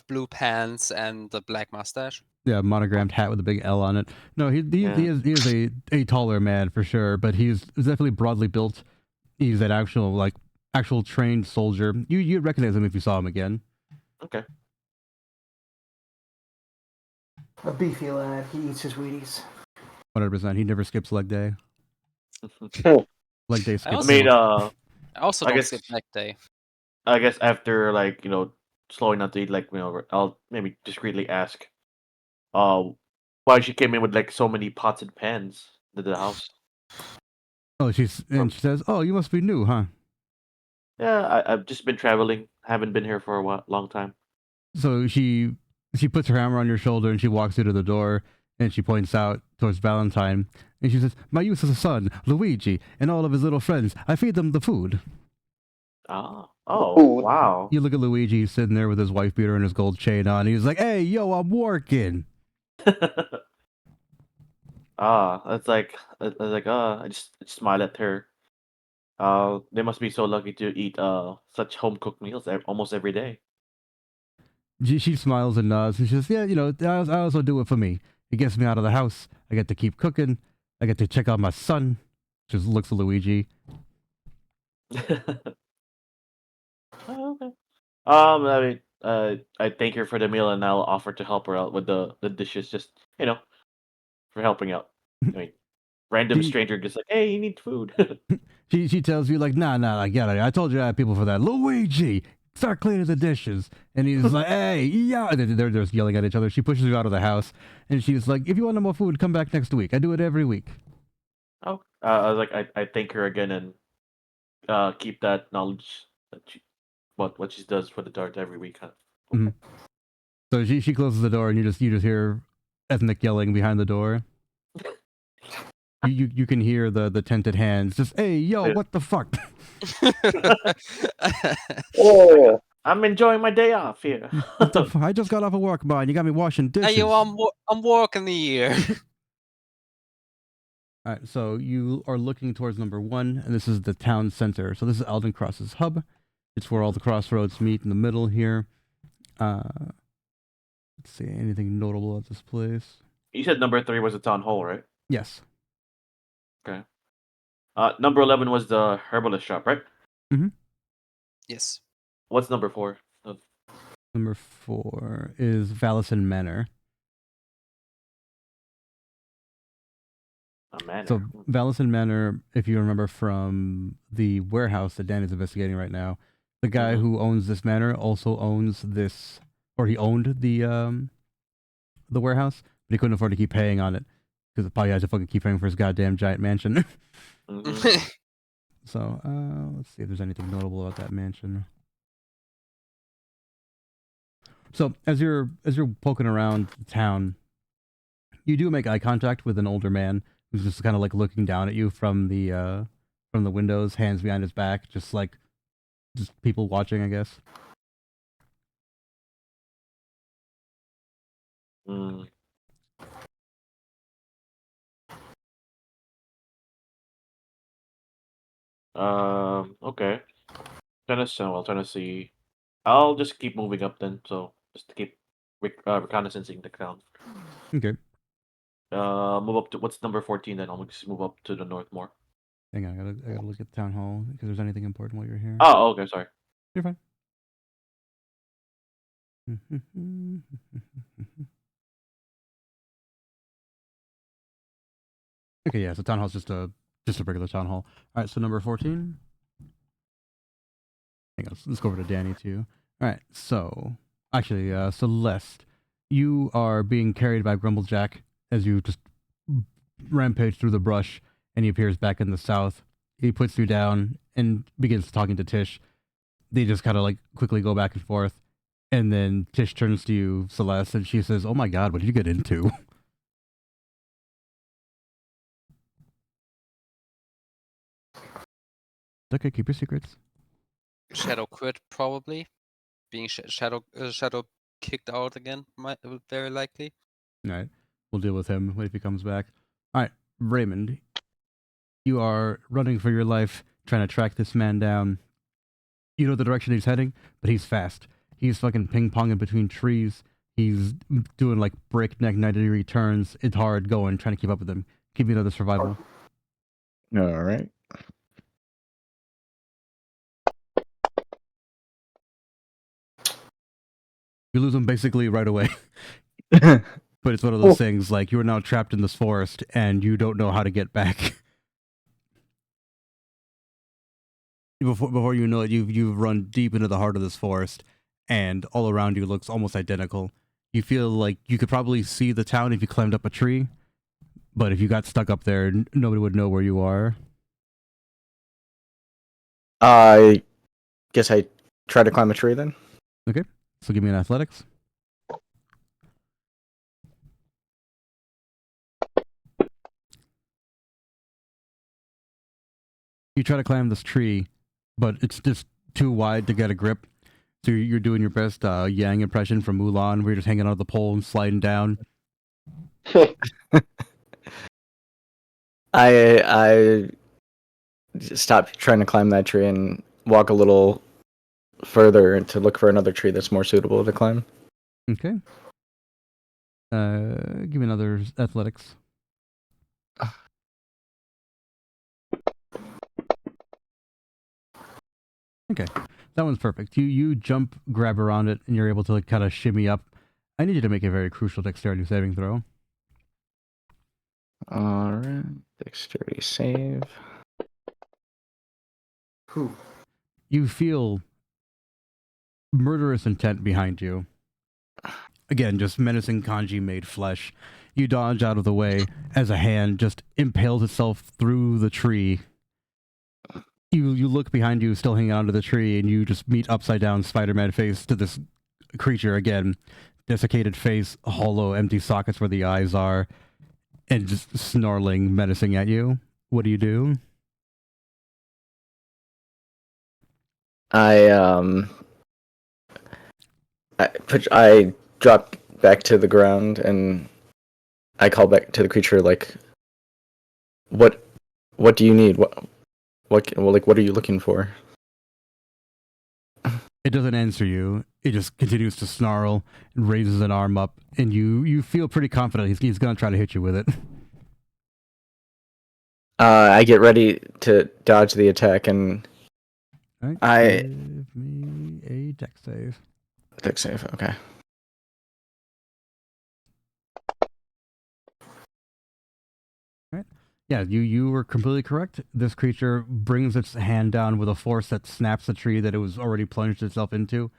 blue pants and a black mustache. Yeah, monogrammed hat with a big L on it. No, he Yeah. he is a taller man for sure, but he's definitely broadly built. He's an actual trained soldier. You'd recognize him if you saw him again. Okay. A beefy lad. He eats his Wheaties. 100%. He never skips leg day. Leg day I skips. also- I mean, I also I don't guess- skip leg day. I guess after, like, slowing down to eat, like, I'll maybe discreetly ask, why she came in with, like, so many pots and pans to the house. Oh, she says, "Oh, you must be new, huh?" Yeah, I've just been traveling. Haven't been here for a long time. So she puts her hammer on your shoulder and she walks you to the door and she points out towards Valentine and she says, "My useless son, Luigi, and all of his little friends. I feed them the food." Oh, Food. wow. You look at Luigi sitting there with his wife beater and his gold chain on. He's like, "Hey, yo, I'm working." It's like, I just smile at her. They must be so lucky to eat such home cooked meals almost every day. She smiles and nods and she says, "Yeah, I also do it for me. It gets me out of the house. I get to keep cooking. I get to check out my son." Just looks at Luigi. Oh, okay. I mean, I thank her for the meal, and I'll offer to help her out with the dishes, just for helping out. I mean, random She- stranger just like, hey, you need food. She tells you like, "Nah, I get it. I told you I had people for that. Luigi, start cleaning the dishes." And he's like, "Hey, yeah." And they're just yelling at each other. She pushes you out of the house, and she's like, "If you want no more food, come back next week. I do it every week." Oh, I was like, I thank her again, and keep that knowledge that what she does for the dart every week. Huh? Mhm. So she closes the door, and you just hear ethnic yelling behind the door. You can hear the tented hands just, "Hey, yo, Yeah. what the fuck?" Oh, I'm enjoying my day off here. What the I just got off of work, man. You got me washing dishes. Hey, yo, I'm walking the year. All right, so you are looking towards number 1, and this is the town center. So this is Alden Cross's hub. It's where all the crossroads meet in the middle here. Let's see, anything notable at this place? You said number 3 was the town hall, right? Yes. Number 11 was the herbalist shop, right? Yes. What's number 4? Number 4 is Valison Manor. A manor. So Valison Manor, if you remember from the warehouse that Dan is investigating right now, the guy who owns this manor also owns this, or he owned the warehouse, but he couldn't afford to keep paying on it because probably had to fucking keep paying for his goddamn giant mansion. Mhm. So let's see if there's anything notable about that mansion. So as you're poking around the town, you do make eye contact with an older man who's just kind of like looking down at you from the windows, hands behind his back, just people watching, I guess. Mm. Okay. Trying to see. I'll just keep moving up then. So just to keep reconnaissancing the town. Okay. Move up to what's number 14 then. I'll just move up to the north more. Hang on, I gotta look at the town hall because there's anything important while you're here. Oh, okay, sorry. You're fine. Okay, yeah, so town hall's just a regular town hall. All right, so number 14. Hang on, let's go over to Danny too. All right, so actually, Celeste, you are being carried by Grumblejack as you just rampage through the brush, and he appears back in the south. He puts you down and begins talking to Tish. They just kind of like quickly go back and forth, And then Tish turns to you, Celeste, and she says, "Oh my God, what did you get into?" Okay, keep your secrets. Shadow quit probably. Being Shadow kicked out again, very likely. All right, we'll deal with him if he comes back. All right, Raymond, you are running for your life, trying to track this man down. You know the direction he's heading, but he's fast. He's fucking ping-ponging between trees. He's doing like breakneck 90-degree turns. It's hard going, trying to keep up with him. Give me another survival. All right. You lose him basically right away. But it's one of those things, like, you are now trapped in this forest, and you don't know how to get back. Before you know it, you've run deep into the heart of this forest, and all around you looks almost identical. You feel like you could probably see the town if you climbed up a tree, but if you got stuck up there, nobody would know where you are. I guess I try to climb a tree then. Okay, so give me an athletics. You try to climb this tree, but it's just too wide to get a grip. So you're doing your best Yang impression from Mulan, where you're just hanging out of the pole and sliding down. I stop trying to climb that tree and walk a little further to look for another tree that's more suitable to climb. Okay. Give me another athletics. Okay, that one's perfect. You jump, grab around it, and you're able to like kind of shimmy up. I need you to make a very crucial dexterity saving throw. All right, dexterity save. Whew. You feel murderous intent behind you. Again, just menacing kanji made flesh. You dodge out of the way as a hand just impales itself through the tree. You look behind you, still hanging onto the tree, and you just meet upside down Spider-Man face to this creature again. Desiccated face, hollow, empty sockets where the eyes are, and just snarling, menacing at you. What do you do? I drop back to the ground and I call back to the creature like, what do you need? What are you looking for? It doesn't answer you. It just continues to snarl and raises an arm up, and you feel pretty confident he's going to try to hit you with it. I get ready to dodge the attack and All right, I give me a dex save. dex save. Okay. Yeah, you were completely correct. This creature brings its hand down with a force that snaps the tree that it was already plunged itself into.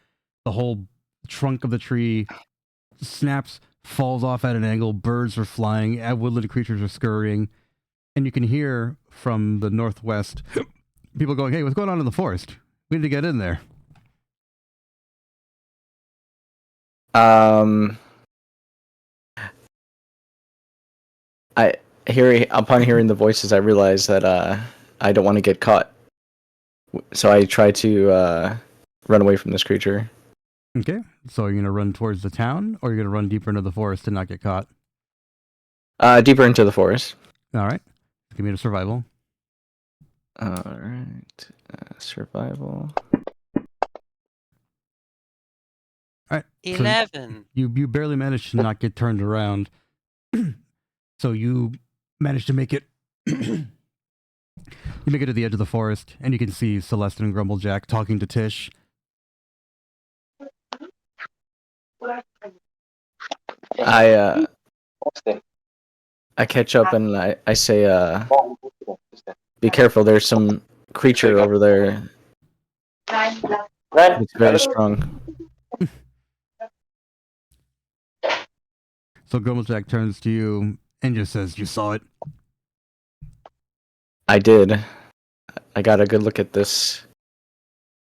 The whole trunk of the tree snaps, falls off at an angle. Birds are flying. Woodland creatures are scurrying. And you can hear from the northwest people going, "Hey, what's going on in the forest? We need to get in there." Upon hearing the voices, I realize that I don't want to get caught. So I try to run away from this creature. Okay, so you're going to run towards the town, or you're going to run deeper into the forest and not get caught? Deeper into the forest. All right, give me a survival. All right, survival. All right, 11. So you barely managed to not get turned around. So you managed to make it. You make it to the edge of the forest, and you can see Celeste and Grumblejack talking to Tish. I catch up and I say, be careful, there's some creature over there. It's very strong. So Grumblejack turns to you and just says, "You saw it?" I did. I got a good look at this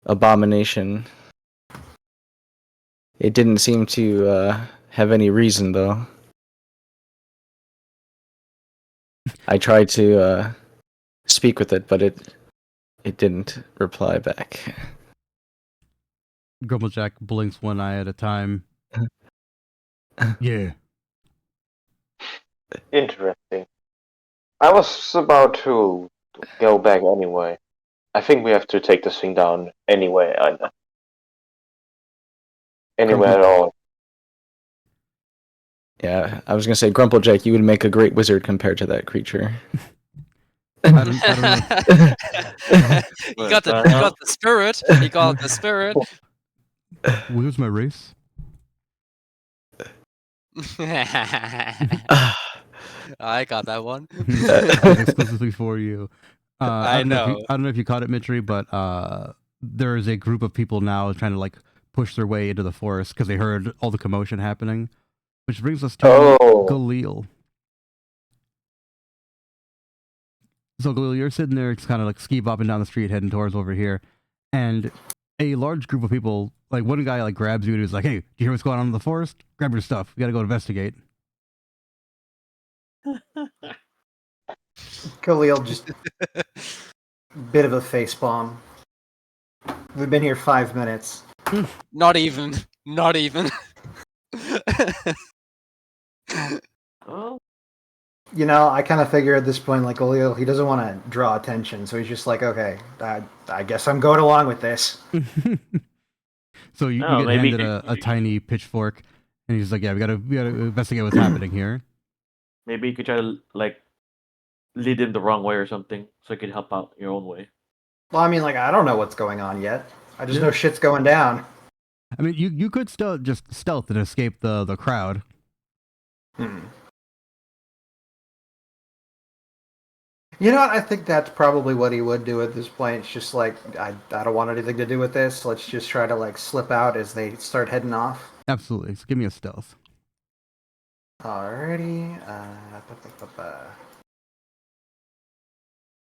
abomination. It didn't seem to have any reason, though. I tried to speak with it, but it didn't reply back. Grumblejack blinks one eye at a time. Yeah. Interesting. I was about to go back anyway. I think we have to take this thing down anyway. Anywhere at all. Yeah, I was gonna say, Grumplejack, you would make a great wizard compared to that creature. I don't know. You got the spirit. You got the spirit. Where's my race? I got that one. Exclusively for you. I know. I don't know if you caught it, Mitri, but there is a group of people now trying to like push their way into the forest because they heard all the commotion happening, which brings us to Galil. So Galil, you're sitting there, just kind of like ski bopping down the street, heading towards over here, and a large group of people, like one guy, like grabs you and he's like, "Hey, do you hear what's going on in the forest? Grab your stuff. We got to go investigate." Khalil just bit of a face bomb. We've been here 5 minutes. Not even. Not even. Oh, You know, I kind of figure at this point, like, Khalil, he doesn't want to draw attention, so he's just like, okay, I guess I'm going along with this. So you No, get maybe- handed a tiny pitchfork, and he's like, "Yeah, we gotta investigate what's happening here." maybe you could try to like lead him the wrong way or something, so you can help out your own way. Well, I mean, like, I don't know what's going on yet. I just know shit's going down. I mean, you could still just stealth and escape the crowd. You know what? I think that's probably what he would do at this point. It's just like, I don't want anything to do with this. Let's just try to, like, slip out as they start heading off. Absolutely. So give me a stealth. Alrighty.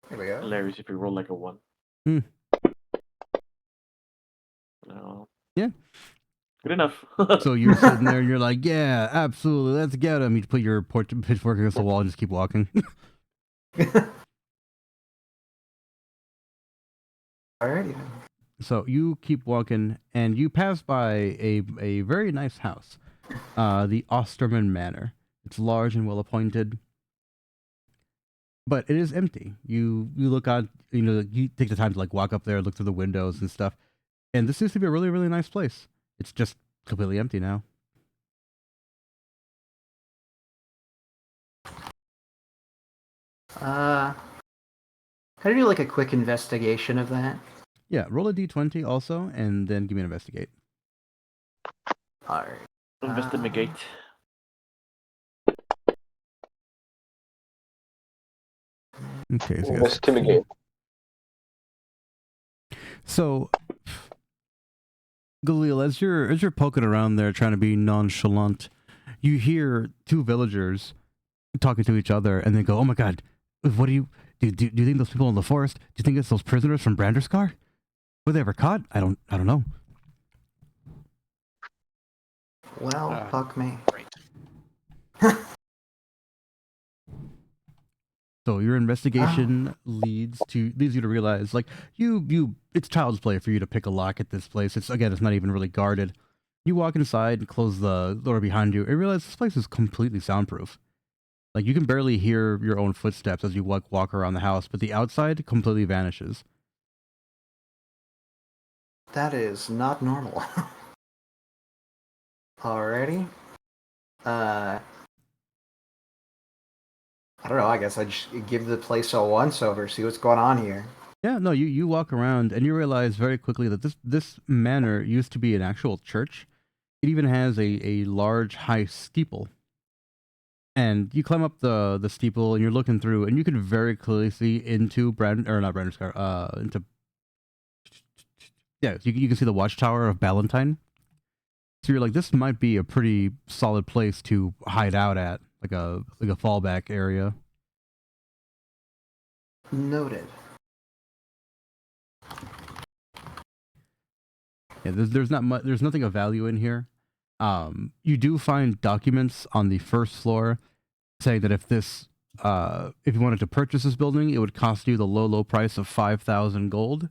Here we go. Hilarious if you roll like a 1. Hmm. No. Yeah. Good enough. So you're sitting there, and you're like, "Yeah, absolutely, let's get him." You put your pitchfork against the wall and just keep walking. Alrighty then. So you keep walking, and you pass by a very nice house, the Osterman Manor. It's large and well appointed, but it is empty. You look out, you take the time to like walk up there, look through the windows and stuff, and this seems to be a really, really nice place. It's just completely empty now. Can I do like a quick investigation of that? Yeah, roll a d20 also, and then give me an investigate. Alright. Investigate. Okay, so Investigate. So, Galil, as you're poking around there trying to be nonchalant, you hear two villagers talking to each other, and they go, "Oh my God, what do you think those people in the forest? Do you think it's those prisoners from Branderskar? Were they ever caught? I don't know." Well, fuck me. Great. So your investigation leads you to realize, like, it's child's play for you to pick a lock at this place. It's not even really guarded. You walk inside and close the door behind you and realize this place is completely soundproof. Like, you can barely hear your own footsteps as you walk around the house, but the outside completely vanishes. That is not normal. Alrighty. I don't know, I guess I just give the place a once over, see what's going on here. Yeah, no, you walk around and you realize very quickly that this manor used to be an actual church. It even has a large high steeple. And you climb up the steeple and you're looking through and you can very clearly see into into yeah, you can see the watchtower of Ballantine. So you're like, this might be a pretty solid place to hide out at, like a fallback area. Noted. Yeah, there's not much. There's nothing of value in here. You do find documents on the first floor saying that if you wanted to purchase this building, it would cost you the low price of 5,000 gold,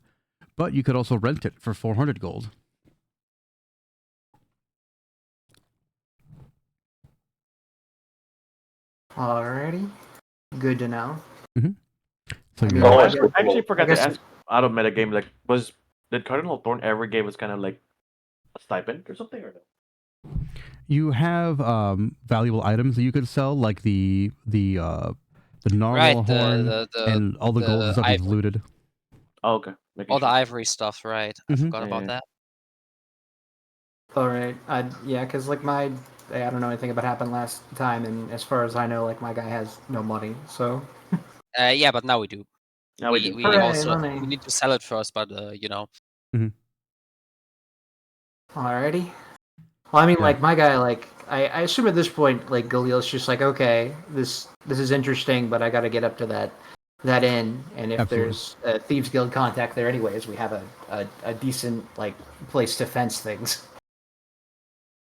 but you could also rent it for 400 gold. Alrighty. Good to know. So I you mean, Oh, I I I see. actually forgot to guess- ask out of metagame, like, did Cardinal Thorn ever give us kind of like a stipend or something, or no? you have valuable items that you could sell, like the narwhal Right, horn and all the gold and stuff you've looted. Oh, okay. Making all the sure. ivory stuff, right? I forgot about Yeah. that. Alright. Yeah, because like I don't know anything about what happened last time, and as far as I know, like my guy has no money, so. Yeah, but now we do. Now we do. We Hooray, also money. we need to sell it first, but you know. Alrighty. Well, I mean, Yeah. like my guy, like I assume at this point, like Galil's just like, okay, this is interesting, but I got to get up to that inn, and if Absolutely. there's a thieves guild contact there, anyways, we have a decent like place to fence things.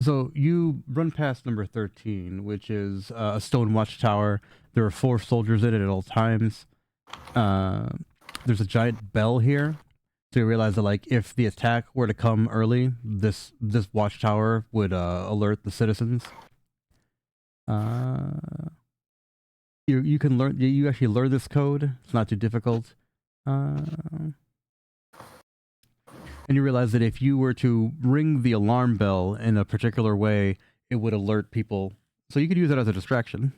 So you run past number 13, which is a stone watchtower. There are 4 soldiers in it at all times. There's a giant bell here. So you realize that, like, if the attack were to come early, this watchtower would alert the citizens. You can learn. You actually learn this code. It's not too difficult. And you realize that if you were to ring the alarm bell in a particular way, it would alert people. So you could use it as a distraction.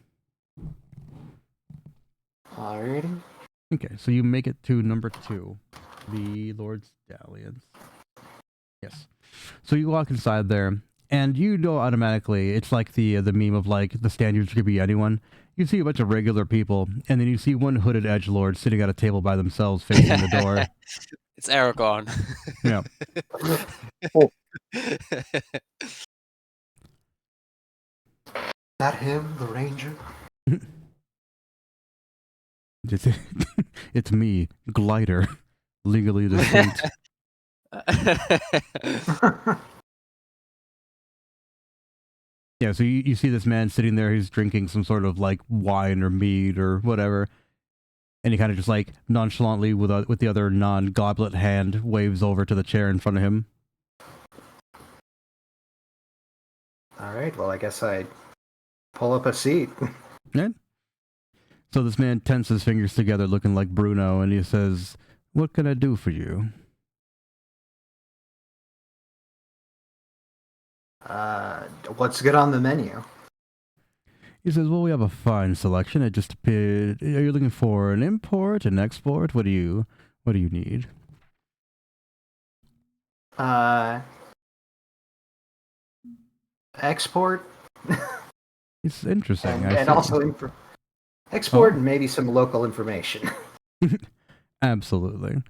Alrighty. Okay, so you make it to number 2, the Lord's Dalliance. Yes. So you walk inside there, and you know automatically it's like the meme of like the standards could be anyone. You see a bunch of regular people, and then you see one hooded edgelord sitting at a table by themselves, facing the door. It's Aragorn. Yeah. That him, the ranger? It's me, Glider, legally distinct. Yeah, so you see this man sitting there, he's drinking some sort of like wine or mead or whatever, and he kind of just like nonchalantly with the other non-goblet hand waves over to the chair in front of him. Alright, well I guess I pull up a seat. Yeah. So this man tenses his fingers together looking like Bruno, and he says, "What can I do for you?" What's good on the menu? He says, "Well, we have a fine selection. It just appeared. Are you looking for an import, an export? What do you need?" Export It's interesting. I and see. also export and maybe some local information. Absolutely.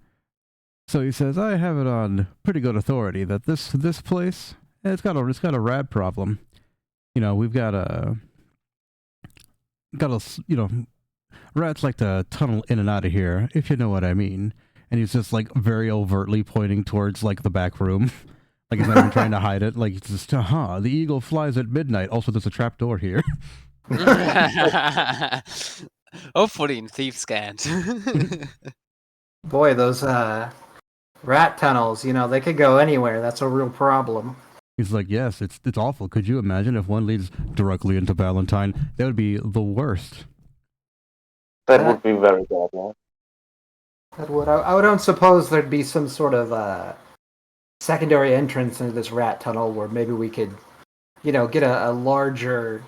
So he says, "I have it on pretty good authority that this place, it's got a rat problem. You know, we've got a rats like to tunnel in and out of here, if you know what I mean." And he's just like very overtly pointing towards like the back room. Like he's not even trying to hide it. Like it's just, the eagle flies at midnight. Also, there's a trap door here. Hopefully in Thieves' Cant. Boy, those rat tunnels, they could go anywhere. That's a real problem. He's like, "Yes, it's awful. Could you imagine if one leads directly into Valentine? That would be the worst." That would be very bad, yeah. That would. I don't suppose there'd be some sort of secondary entrance into this rat tunnel where maybe we could, get a larger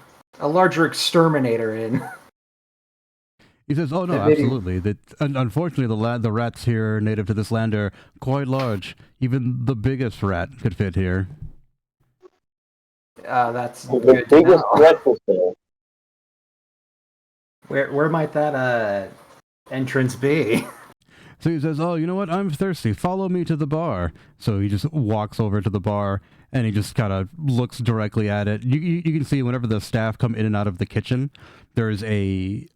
exterminator in. He says, "Oh no, Yeah, maybe- absolutely. That unfortunately, the rats here native to this land are quite large. Even the biggest rat could fit here." That's The good to biggest know. threat is there. Where might that entrance be? So he says, "Oh, you know what? I'm thirsty. Follow me to the bar." So he just walks over to the bar and he just kind of looks directly at it. You can see whenever the staff come in and out of the kitchen, there's a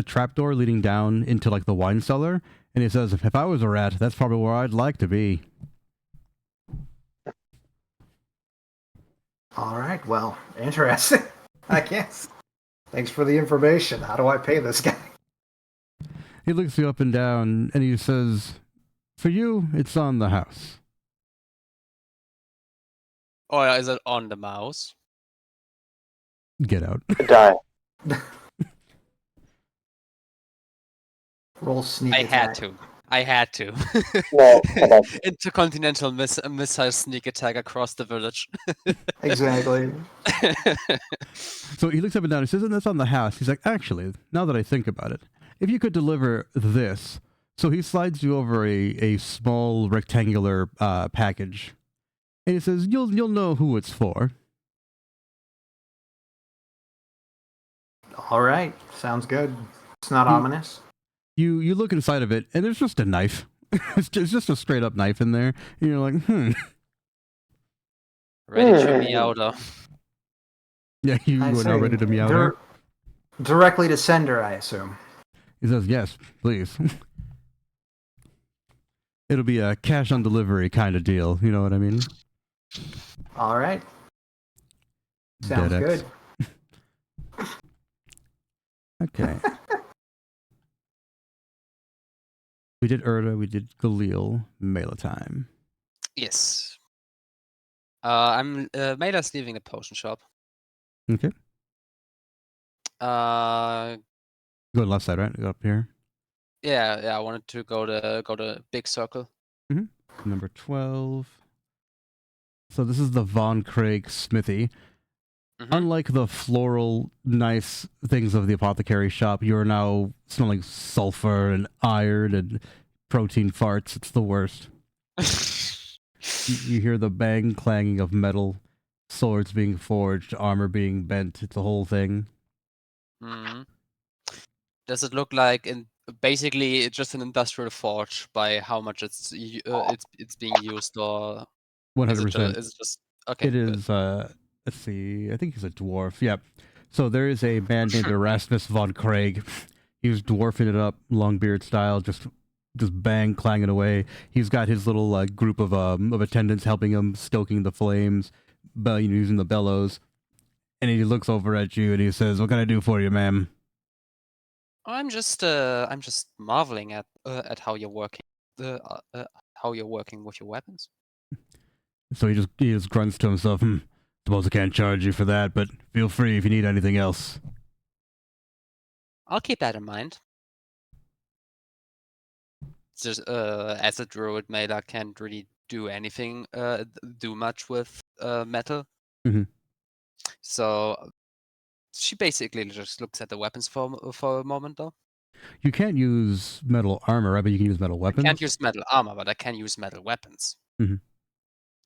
trapdoor leading down into like the wine cellar. And he says, "If I was a rat, that's probably where I'd like to be." All right. Well, interesting. I guess. Thanks for the information. How do I pay this guy? He looks you up and down, and he says, "For you, it's on the house." Oh, yeah, is it on the mouse? Get out. Die. Roll sneak I attack. had to. No, but Intercontinental missile sneak attack across the village. Exactly. So he looks up and down. He says, "And that's on the house." He's like, "Actually, now that I think about it, if you could deliver this." So he slides you over a small rectangular package, and he says, "You'll know who it's for." All right. Sounds good. It's not You- ominous. You look inside of it, and there's just a knife. It's just a straight up knife in there, and you're like, Ready to meowder. Yeah, you I are now see. ready to meow there. Directly to sender, I assume. He says, "Yes, please." It'll be a cash on delivery kind of deal. You know what I mean? All right. Sounds Dead good. X. Okay. We did Urda, we did Galil, Mela time. Yes. Maida's leaving the potion shop. Okay. Uh, Go left side, right? Go up here. yeah. I wanted to go to big circle. Number 12. So this is the Von Craig Smithy. Mhm. Unlike the floral, nice things of the apothecary shop, you are now smelling sulfur and iron and protein farts. It's the worst. You hear the bang clanging of metal, swords being forged, armor being bent. It's a whole thing. Mhm. Does it look like basically it's just an industrial forge by how much it's being used, or is it 100%. just okay? It Good. is, let's see, I think he's a dwarf. Yep. So there is a man named Erasmus von Craig. He was dwarfing it up, Longbeard style, just bang clanging away. He's got his little group of attendants helping him, stoking the flames, using the bellows. And he looks over at you and he says, "What can I do for you, ma'am?" I'm just marveling at how you're working with your weapons. So he just grunts to himself. Suppose I can't charge you for that, but feel free if you need anything else. I'll keep that in mind. It's just as a druid, Maida can't really do anything, do much with metal. Mhm. So she basically just looks at the weapons for a moment, though. You can't use metal armor, right? But you can use metal weapons. I can't use metal armor, but I can use metal weapons. Mhm.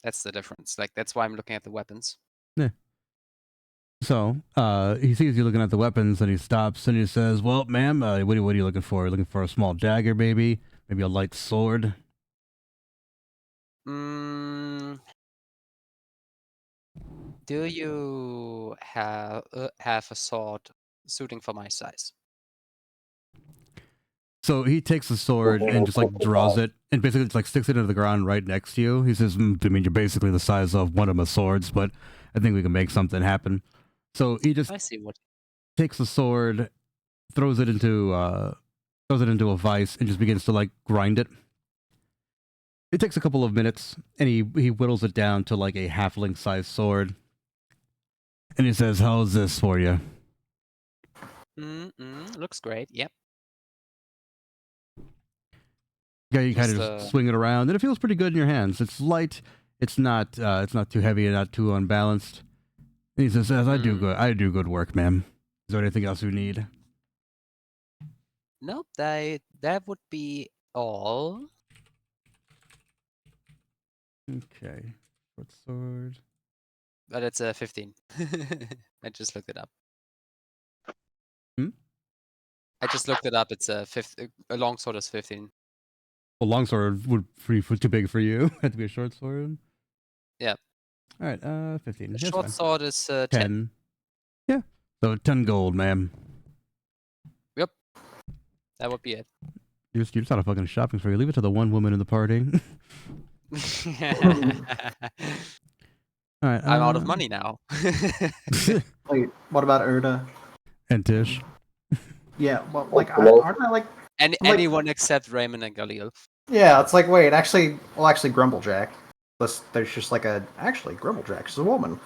That's the difference. Like, that's why I'm looking at the weapons. Yeah. So he sees you looking at the weapons, and he stops and he says, "Well, ma'am, what are you looking for? Looking for a small dagger, maybe a light sword?" Do you have a sword suiting for my size? So he takes the sword and just like draws it, and basically just like sticks it into the ground right next to you. He says, "I mean, you're basically the size of one of my swords, but I think we can make something happen." So he just I see what. takes the sword, throws it into a vice, and just begins to like grind it. It takes a couple of minutes, and he whittles it down to like a halfling sized sword. And he says, "How's this for you?" Looks great. Yep. Yeah, you kind of just swing it around, and it feels pretty good in your hands. It's light. It's not too heavy and not too unbalanced. And he says, "I do good work, ma'am. Is there anything else you need?" Nope. That would be all. Okay. Short sword. But it's a 15. I just looked it up. I just looked it up. It's a longsword is 15. A longsword would be too big for you. Had to be a short sword. Yeah. All right. 15. The That's short fine. sword is 10. 10. Yeah. So 10 gold, ma'am. Yep. That would be it. You're just not a fucking shopping spree. Leave it to the one woman in the party. All right. I'm out of money now. Wait, what about Erda? And Tish. Yeah, well, like, Hello? aren't I like? And I'm like- anyone except Raymond and Galil. Yeah, it's like, wait, actually, Grumblejack. There's just like actually, Grumblejack is a woman.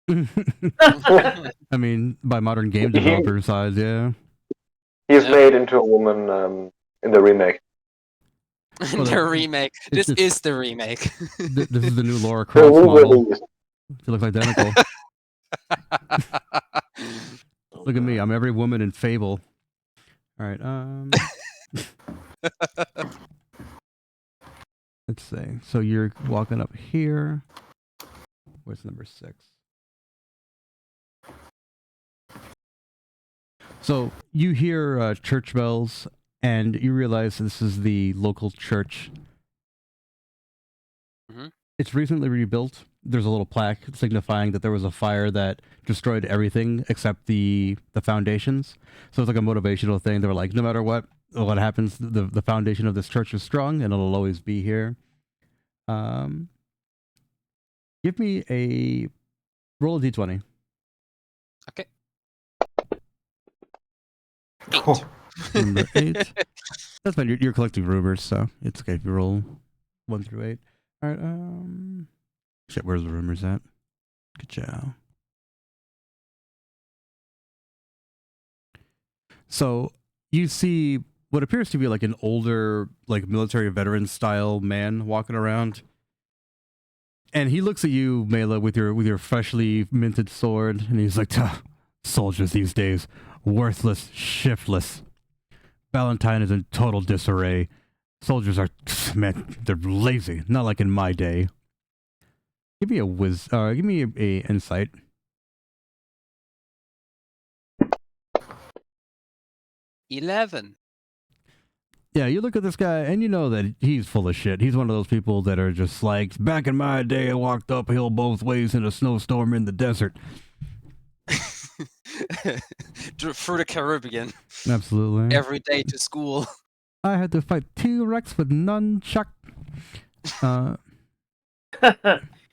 I mean, by modern game developer size, yeah. He's Yeah. made into a woman in the remake. Well, The remake. This it's- is the remake. This is the new Laura The Croft model. re-release. She looks identical. Look at me. I'm every woman in Fable. All right. Let's see. So you're walking up here. Where's number 6? So you hear church bells, and you realize this is the local church. Mhm. It's recently rebuilt. There's a little plaque signifying that there was a fire that destroyed everything except the foundations. So it's like a motivational thing. They were like, no matter what happens, the foundation of this church is strong, and it'll always be here. Give me a roll a d20. Okay. Oh, Number 8. That's fine. You're collecting rumors, so it's okay if you roll 1 through 8. All right. Shit, where's the rumors at? Good job. So you see what appears to be like an older, like military veteran style man walking around, and he looks at you, Mela, with your freshly minted sword, and he's like, "Soldiers these days, worthless, shiftless. Valentine is in total disarray. Soldiers are, man, they're lazy, not like in my day." Give me give me a insight. $11. Yeah, you look at this guy and you know that he's full of shit. He's one of those people that are just like, back in my day, I walked uphill both ways in a snowstorm in the desert. Through the Caribbean. Absolutely. Every day to school. I had to fight T-Rex with nunchuck.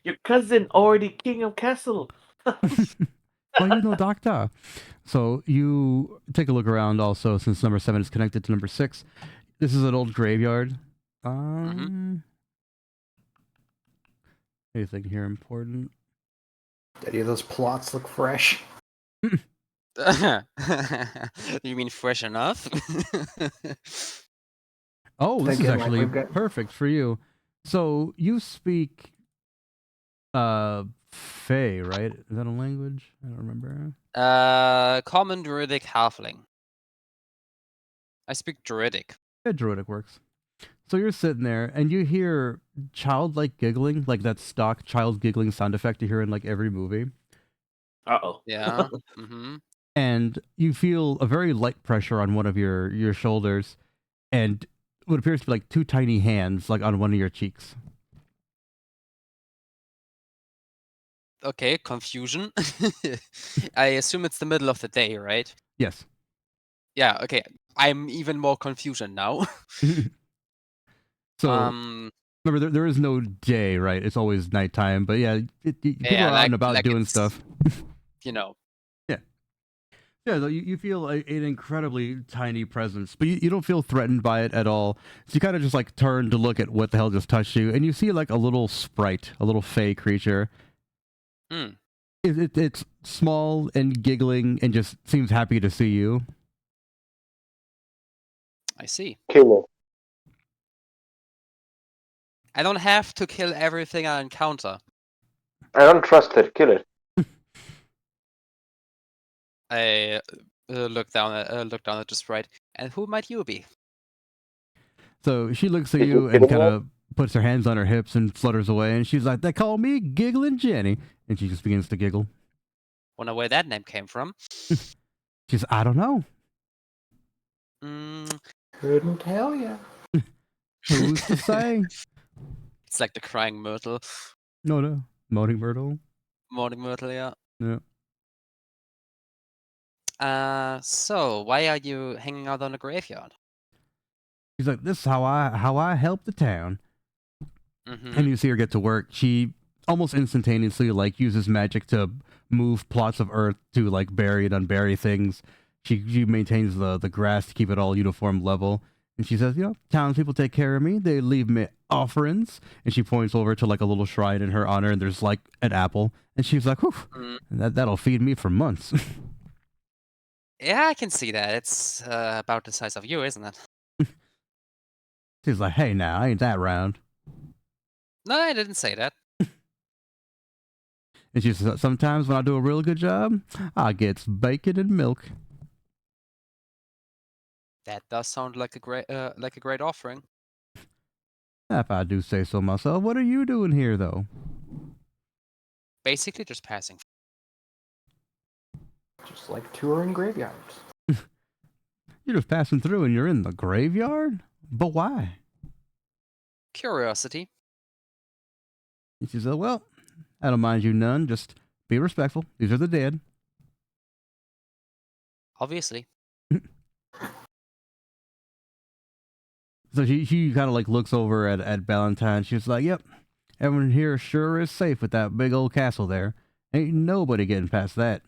Your cousin already king of castle. Well, you know, doctor. So you take a look around also, since number 7 is connected to number 6. This is an old graveyard. Anything here important? did any of those plots look fresh? You mean fresh enough? Oh, this is Thinking, like, actually we've got- perfect for you. So you speak Fey, right? Is that a language? I don't remember. Common Druidic Halfling. I speak Druidic. Yeah, Druidic works. So you're sitting there and you hear childlike giggling, like that stock child giggling sound effect you hear in like every movie. Uh-oh. Yeah. Mm-hmm. And you feel a very light pressure on one of your shoulders, and what appears to be like 2 tiny hands like on one of your cheeks. Okay, confusion. I assume it's the middle of the day, right? Yes. Yeah, okay. I'm even more confusion now. So Um, remember, there is no day, right? It's always nighttime. But yeah, people Yeah, are out and about doing it's, stuff. you know. Yeah, though you feel an incredibly tiny presence, but you don't feel threatened by it at all. So you kind of just like turn to look at what the hell just touched you, and you see like a little sprite, a little fey creature. Hmm. It's small and giggling and just seems happy to see you. I see. Kill it. I don't have to kill everything I encounter. I don't trust it. Kill it. I look down at the sprite. And who might you be? So she looks at Did you you and kill kind one? of puts her hands on her hips and flutters away, and she's like, "They call me Giggling Jenny," and she just begins to giggle. Wonder where that name came from. She's, "I don't know. Mm, Couldn't tell ya. Who's to say?" it's like the crying myrtle. No, Moaning Myrtle. Morning myrtle, yeah. Yeah. So why are you hanging out on the graveyard? She's like, "This is how I help the town." Mm-hmm. And you see her get to work. She almost instantaneously like uses magic to move plots of earth to like bury and unbury things. She maintains the grass to keep it all uniform level. And she says, townspeople take care of me. They leave me offerings. And she points over to like a little shrine in her honor, and there's like an apple. And she's like, whew, Mm. that'll feed me for months. Yeah, I can see that. It's about the size of you, isn't it? She's like, hey, now, I ain't that round. No, I didn't say that. And she says, sometimes when I do a real good job, I get bacon and milk. That does sound like a great offering. If I do say so myself, what are you doing here, though? Basically, just passing. Just like touring graveyards. You're just passing through and you're in the graveyard? But why? Curiosity. And she said, well, I don't mind you none. Just be respectful. These are the dead. Obviously. So she kind of like looks over at Valentine. She's like, yep, everyone here sure is safe with that big old castle there. Ain't nobody getting past that.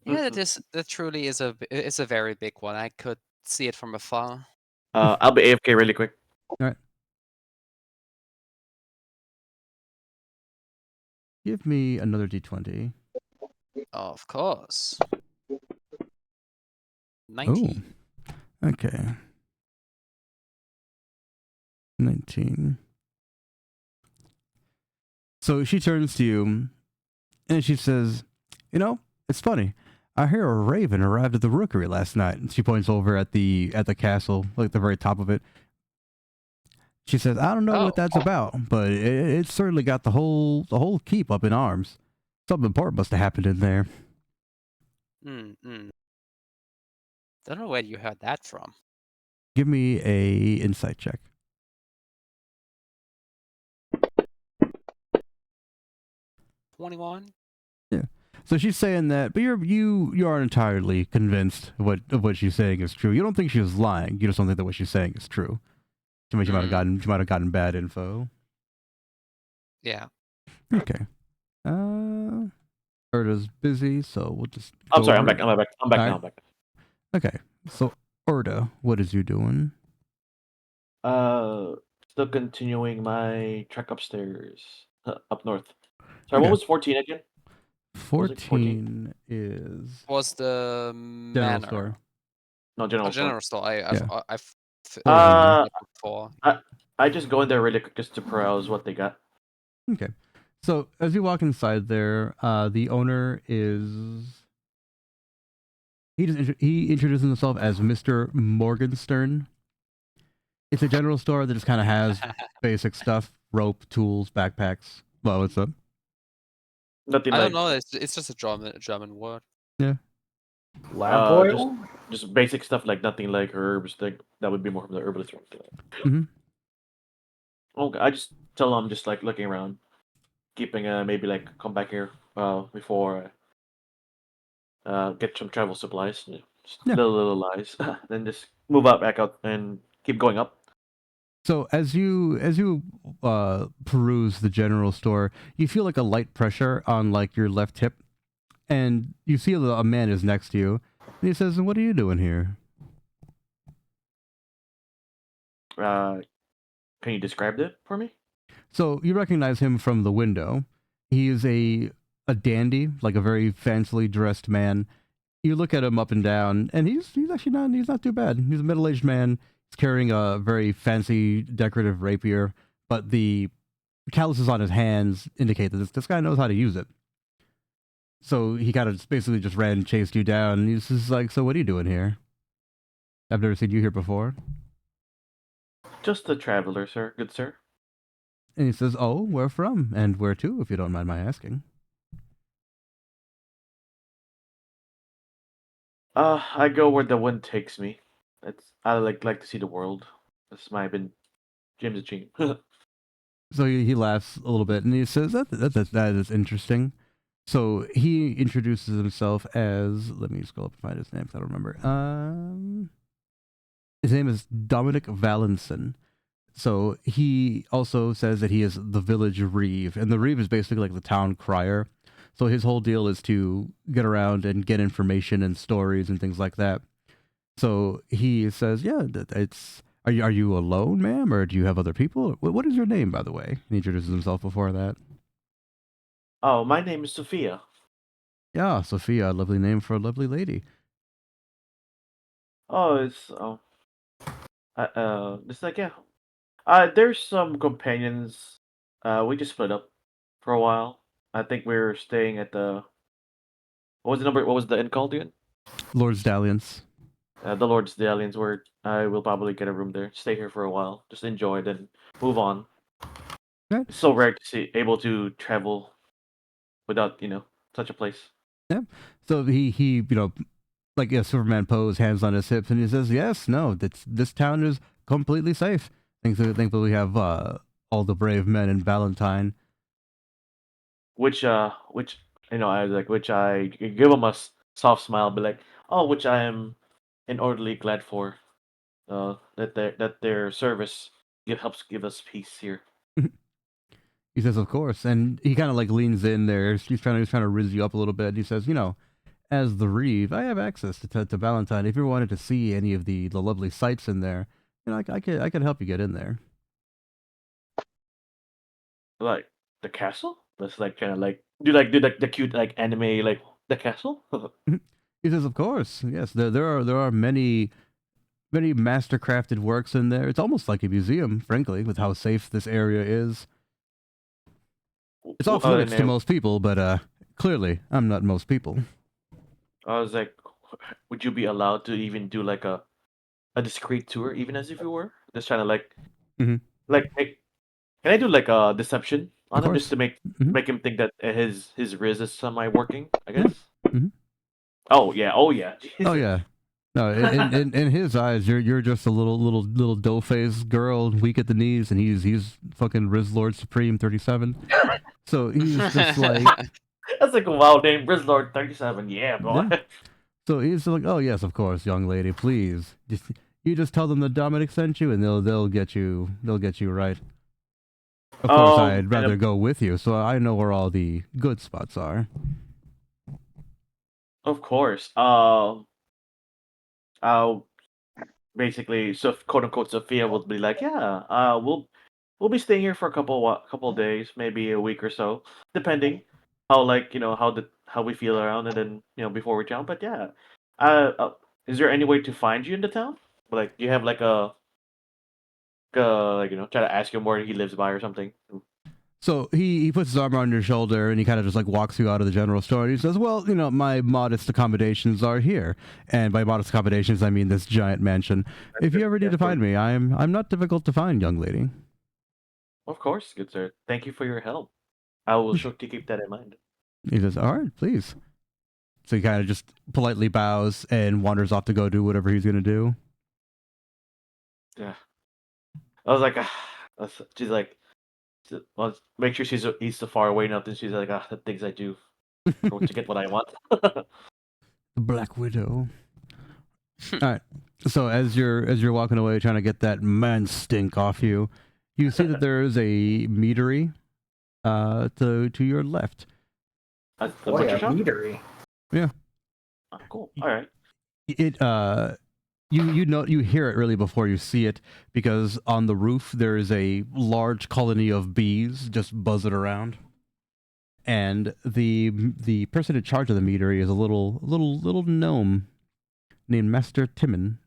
Yeah, that truly is a very big one. I could see it from afar. I'll be AFK really quick. All right. Give me another D20. Of course. 19. Oh, okay. 19. So she turns to you and she says, it's funny. I hear a raven arrived at the rookery last night. And she points over at the castle, like the very top of it. She says, I don't know what that's about, but it certainly got the whole keep up in arms. Something important must have happened in there. Don't know where you heard that from. Give me a insight check. 21. Yeah. So she's saying that, but you aren't entirely convinced of what she's saying is true. You don't think she was lying. You just don't think that what she's saying is true. She might have gotten bad info. Yeah. Okay. Urda's busy, so we'll just. I'm sorry. I'm back. I'm back. Okay. So Urda, what is you doing? Still continuing my trek upstairs, up north. Sorry, Okay. what was 14 again? 14 is Was the general manor. store. No, general store. General store. I've before. I just go in there really quick just to browse what they got. Okay. So as you walk inside there, the owner is he introduces himself as Mr. Morgenstern. It's a general store that just kind of has basic stuff: rope, tools, backpacks. Well, what's up? Nothing I like. don't know. It's just a German word. Yeah. Lab oil? Just basic stuff, like nothing like herbs. That would be more from the herbalist. Mm-hmm. Okay, I just tell them just like looking around, keeping maybe like come back here before get some travel supplies. Just Yeah. little lies, then just move up back up and keep going up. So as you peruse the general store, you feel like a light pressure on like your left hip, and you see a man is next to you, and he says, "What are you doing here?" Can you describe that for me? So you recognize him from the window. He is a dandy, like a very fancily dressed man. You look at him up and down, and he's actually not too bad. He's a middle-aged man. He's carrying a very fancy decorative rapier, but the calluses on his hands indicate that this guy knows how to use it. So he kind of basically just ran and chased you down, and he's just like, "So what are you doing here? I've never seen you here before." Just a traveler, sir. Good sir. And he says, "Oh, where from? And where to, if you don't mind my asking?" I go where the wind takes me. I like to see the world. That's my been James Jean. So he laughs a little bit, and he says, that is interesting." So he introduces himself as, let me scroll up and find his name, 'cause I don't remember. His name is Dominic Valenson. So he also says that he is the village reeve, and the reeve is basically like the town crier. So his whole deal is to get around and get information and stories and things like that. So he says, "Yeah, it's are you alone, ma'am, or do you have other people? What is your name, by the way?" He introduces himself before that. Oh, my name is Sophia. Yeah, Sophia, a lovely name for a lovely lady. Oh, it's like yeah. There's some companions. We just split up for a while. I think we're staying at the what was the number? What was the inn called again? Lord's Dalliance. The Lord's the Aliens. Where I will probably get a room there. Stay here for a while. Just enjoy, then move on. Right. It's so rare to see able to travel without such a place. Yeah. So he like a Superman pose, hands on his hips, and he says, "Yes, no, this town is completely safe. Thankfully we have all the brave men in Valentine." Which I was like, which I give them a soft smile, be like, oh, which I am inordinately glad for. That their service helps give us peace here. He says, "Of course," and he kind of like leans in there. He's trying to riz you up a little bit. He says, as the Reeve, I have access to Valentine. If you wanted to see any of the lovely sights in there, I could help you get in there." Like the castle. That's like kind of like do like the cute like anime like the castle. He says, "Of course, yes. There are many master crafted works in there. It's almost like a museum, frankly, with how safe this area is. It's off limits to And most people, but clearly I'm not most people." I was like, would you be allowed to even do like a discreet tour, even as if you were just trying to Mhm. can I do like a deception Of on him just course. to make Mhm. make him think that his riz is semi working? I Yeah. guess. Mhm. Oh yeah. Oh yeah. Oh Jesus. yeah. No, in his eyes, you're just a little dough faced girl, weak at the knees, and he's fucking Riz Lord Supreme 37. So he's just like, That's like a wild name, Brizzlord 37. Yeah, boy. yeah. So he's like, "Oh yes, of course, young lady, please. You just tell them that Dominic sent you, and they'll get you right. Of course, I'd And rather go with you, so I know where all the good spots are." of course, I'll basically, so quote unquote, Sophia will be like, yeah, we'll be staying here for a couple days, maybe a week or so, depending how like how we feel around, and then before we jump. But yeah, is there any way to find you in the town? Like, do you have like like try to ask him where he lives by or something? So he puts his arm on your shoulder and he kind of just like walks you out of the general store. And he says, "Well, my modest accommodations are here, and by modest accommodations I mean this giant mansion. If you ever need Yeah, to find me, I'm not difficult to find, young lady." of course, good sir. Thank you for your help. I will sure to keep that in mind. He says, "All right, please." So he kind of just politely bows and wanders off to go do whatever he's gonna do. Yeah, I was like, she's like, well, make sure he's so far away enough. Then she's like, the things I do to get what I want. The Black Widow. All right. So as you're walking away, trying to get that man stink off you, you see that there is a meadery, to your left. The Boy, butcher a shop. meadery. Yeah. Oh, cool. All right. It you hear it really before you see it, because on the roof there is a large colony of bees just buzzing around, and the person in charge of the meadery is a little gnome named Master Timon.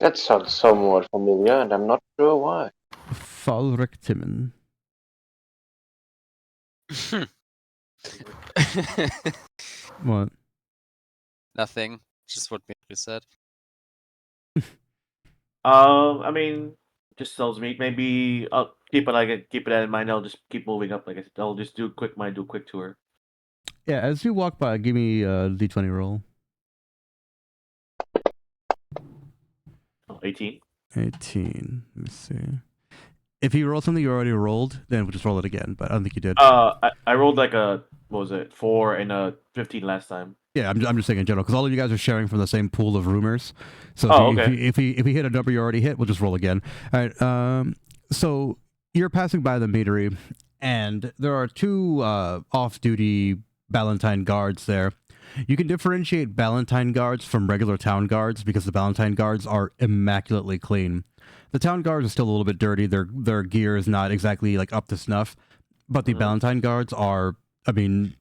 That sounds somewhat familiar, and I'm not sure why. Falric Timon. What? Nothing. Just what Mitri said. I mean, just sells meat. Maybe I'll keep it in mind. I'll just keep moving up. Like I said, I'll just do a quick tour. Yeah, as you walk by, give me a d20 roll. Oh, 18. 18. Let me see. If you roll something you already rolled, then we'll just roll it again, but I don't think you did. I rolled like a what was it 4 and a 15 last time. Yeah, I'm just saying in general because all of you guys are sharing from the same pool of rumors. So Oh, if he hit a number you already hit, we'll just roll again. All right. So you're passing by the meadery, and there are two off-duty Ballantine guards there. You can differentiate Ballantine guards from regular town guards because the Ballantine guards are immaculately clean. The town guards are still a little bit dirty. Their gear is not exactly like up to snuff, but the Mhm. Ballantine guards are, I mean,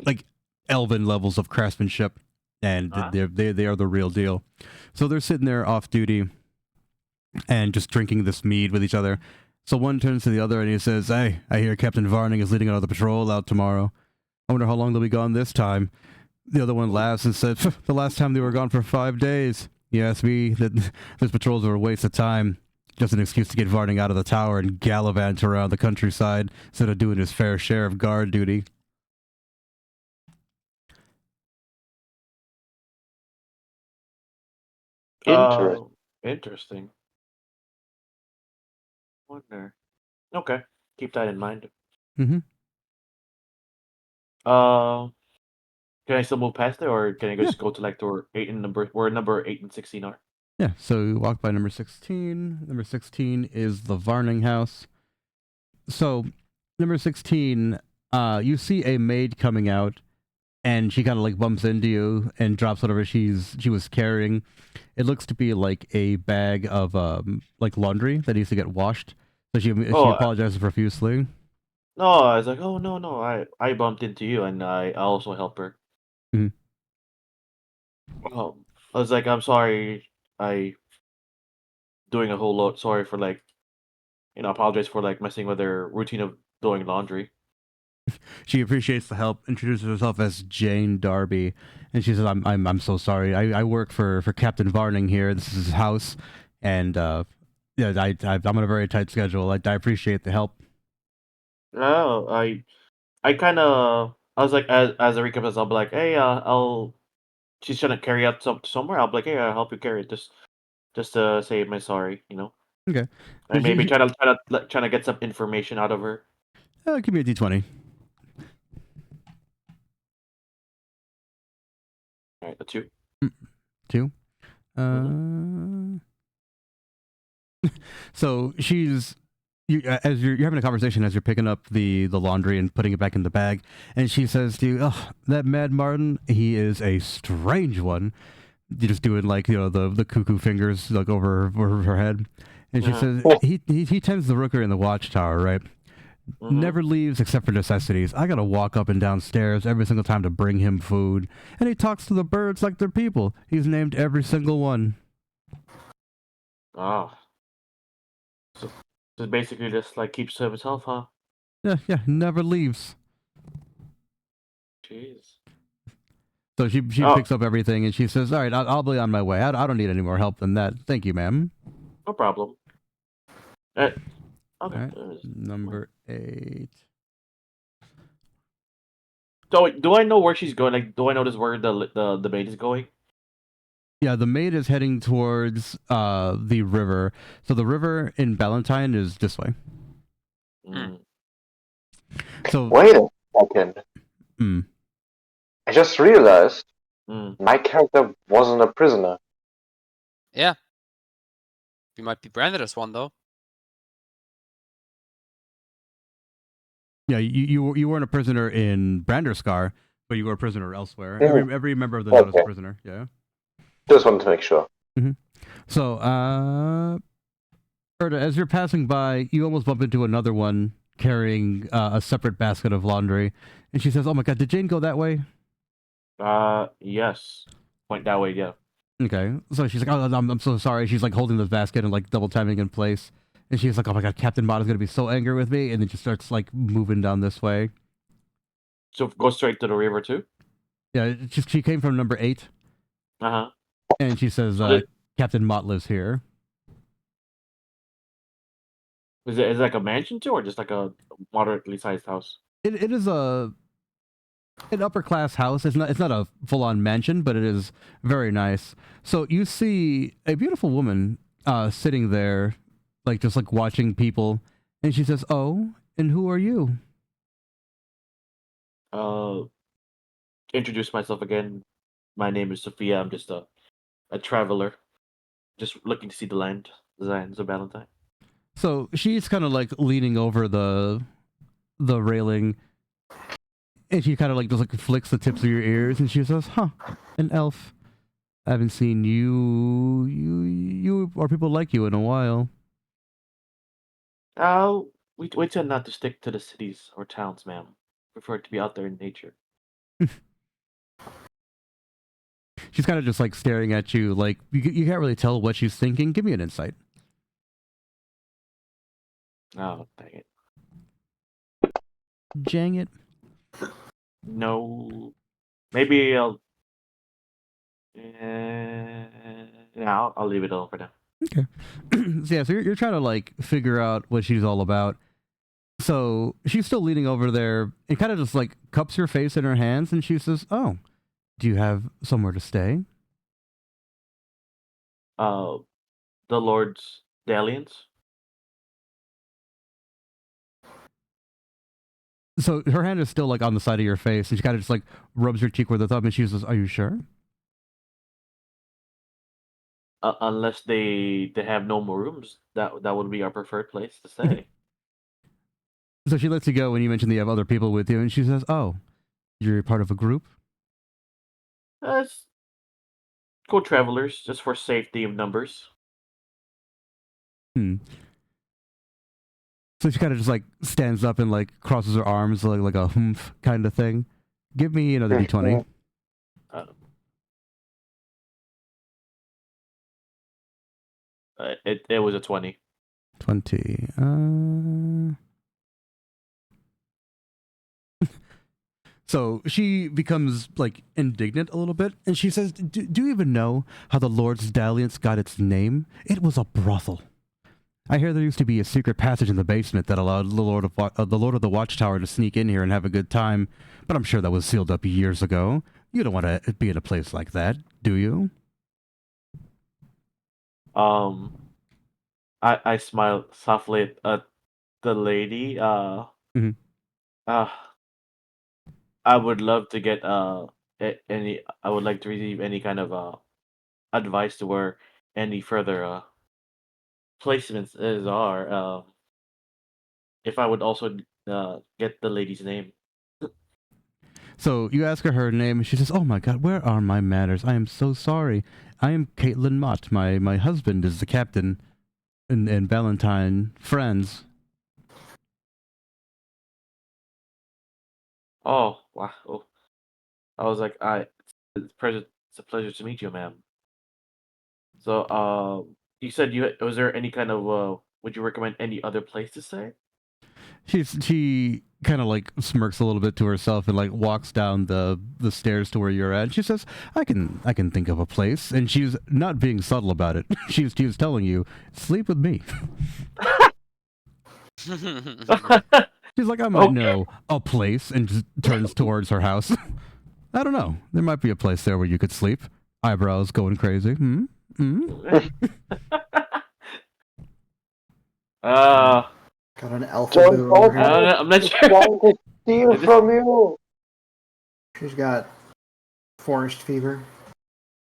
like elven levels of craftsmanship, and Ah. they are the real deal. So they're sitting there off duty and just drinking this mead with each other. So one turns to the other and he says, "Hey, I hear Captain Varning is leading another patrol out tomorrow. I wonder how long they'll be gone this time." The other one laughs and said, "The last time they were gone for 5 days. You asked me that those patrols are a waste of time. Just an excuse to get Varning out of the tower and gallivant around the countryside instead of doing his fair share of guard duty." Interesting. Interesting. Wonder. Okay, keep that in mind. Mm-hmm. Uh, can I still move past it, or can I Yeah. just go to like door 8 and number 8 and 16 are? Yeah, so you walk by number 16. Number 16 is the Varning house. So, number 16, you see a maid coming out, and she kind of like bumps into you and drops whatever she was carrying. It looks to be like a bag of like laundry that needs to get washed. So she Oh, apologizes profusely. no, I was like, oh no, I bumped into you, and I also help her. Mhm. I was like, I'm sorry, I doing a whole lot. Sorry for like, apologize for like messing with her routine of doing laundry. She appreciates the help, introduces herself as Jane Darby, and she says, I'm so sorry. I work for Captain Varning here. This is his house, and yeah, I'm on a very tight schedule. I appreciate the help." No, I kind of, I was like, as a recompense, I'll be like, hey, she's trying to carry out somewhere. I'll be like, hey, I'll help you carry it, just to say my sorry. Okay. And maybe trying to get some information out of her. Give me a d20. All right, the two. 2. Mm-hmm. So she's as you're having a conversation as you're picking up the laundry and putting it back in the bag, and she says to you, "Oh, that Mad Martin, he is a strange one." You're just doing like the cuckoo fingers like over her head, and she Uh-huh. says he tends the rooker in the watchtower, right? Mm-hmm. Never leaves except for necessities. I gotta walk up and down stairs every single time to bring him food, and he talks to the birds like they're people. He's named every single one. Oh, so basically just like keeps to himself, huh? Yeah, never leaves. Jeez. So she Oh, picks up everything and she says, "All right, I'll be on my way. I don't need any more help than that. Thank you, ma'am." no problem. Okay. All right, number 8. So do I know where she's going? Like, do I notice where the maid is going? Yeah, the maid is heading towards the river. So the river in Ballantine is this way. Mm. So Wait a second. mm, I just realized Mm. my character wasn't a prisoner. Yeah. You might be branded as one though. yeah, you weren't a prisoner in Branderskar, but you were a prisoner elsewhere. Mhm. Every member of the note is a Okay. prisoner. Yeah. Just wanted to make sure. So Erda, as you're passing by, you almost bump into another one carrying a separate basket of laundry, and she says, "Oh my God, did Jane go that way?" Yes. Point that way, yeah. Okay, so she's like, "Oh, I'm so sorry." She's like holding the basket and like double timing in place, and she's like, "Oh my God, Captain Mod is gonna be so angry with me," and then she starts like moving down this way. So go straight to the river too. Yeah, she came from number 8, Uh-huh. and she says, So "Captain Mott lives here." is it like a mansion too, or just like a moderately sized house? It is an upper class house. It's not a full on mansion, but it is very nice. So you see a beautiful woman sitting there, like just like watching people, and she says, "Oh, and who are you?" Uh, introduce myself again. My name is Sophia. I'm just a traveler, just looking to see the land, the lands of Valentine. So she's kind of like leaning over the railing, and she kind of like just like flicks the tips of your ears, and she says, "Huh, an elf. I haven't seen you or people like you in a while." We tend not to stick to the cities or towns, ma'am. Prefer to be out there in nature. She's kind of just like staring at you, like you can't really tell what she's thinking. Give me an insight. Oh, dang it. Jang it. No. Maybe I'll. Yeah, I'll leave it alone for now. Okay. So yeah, so you're trying to like figure out what she's all about. So she's still leaning over there and kind of just like cups her face in her hands, and she says, "Oh, do you have somewhere to stay?" Uh, the Lord's Dalliance. So her hand is still like on the side of your face, and she kind of just like rubs your cheek with her thumb, and she says, "Are you sure?" Unless they have no more rooms, that would be our preferred place to stay. So she lets you go when you mention that you have other people with you, and she says, "Oh, you're part of a group?" Let's go travelers, just for safety of numbers. Hmm. So she kind of just like stands up and like crosses her arms like a humph kind of thing. Give me another d20. Uh, it was a 20. 20. So she becomes like indignant a little bit, and she says, do you even know how the Lord's Dalliance got its name? It was a brothel. I hear there used to be a secret passage in the basement that allowed the Lord of the Watchtower to sneak in here and have a good time, but I'm sure that was sealed up years ago. You don't want to be in a place like that, do you? I smiled softly at the lady. Mhm. Uh, I would love to get any. I would like to receive any kind of advice to where any further placements is are. If I would also get the lady's name. So you ask her name, and she says, "Oh my God, where are my manners? I am so sorry. I am Caitlin Mott. My husband is the captain in Valentine Friends." Oh wow! Oh, I was like, it's a pleasure to meet you, ma'am. So, you said you was there any kind of would you recommend any other place to stay? She kind of like smirks a little bit to herself and like walks down the stairs to where you're at. She says, "I can think of a place," and she's not being subtle about it. She's telling you, "Sleep with me." She's like, "I might Okay. know a place," and just turns towards her house. I don't know. There might be a place there where you could sleep. Eyebrows going crazy. Hmm. Hmm. uh, Got an alpha Don't boo go over I here. don't for know, I'm not it. He's sure. trying to steal I just from you. She's got forest fever.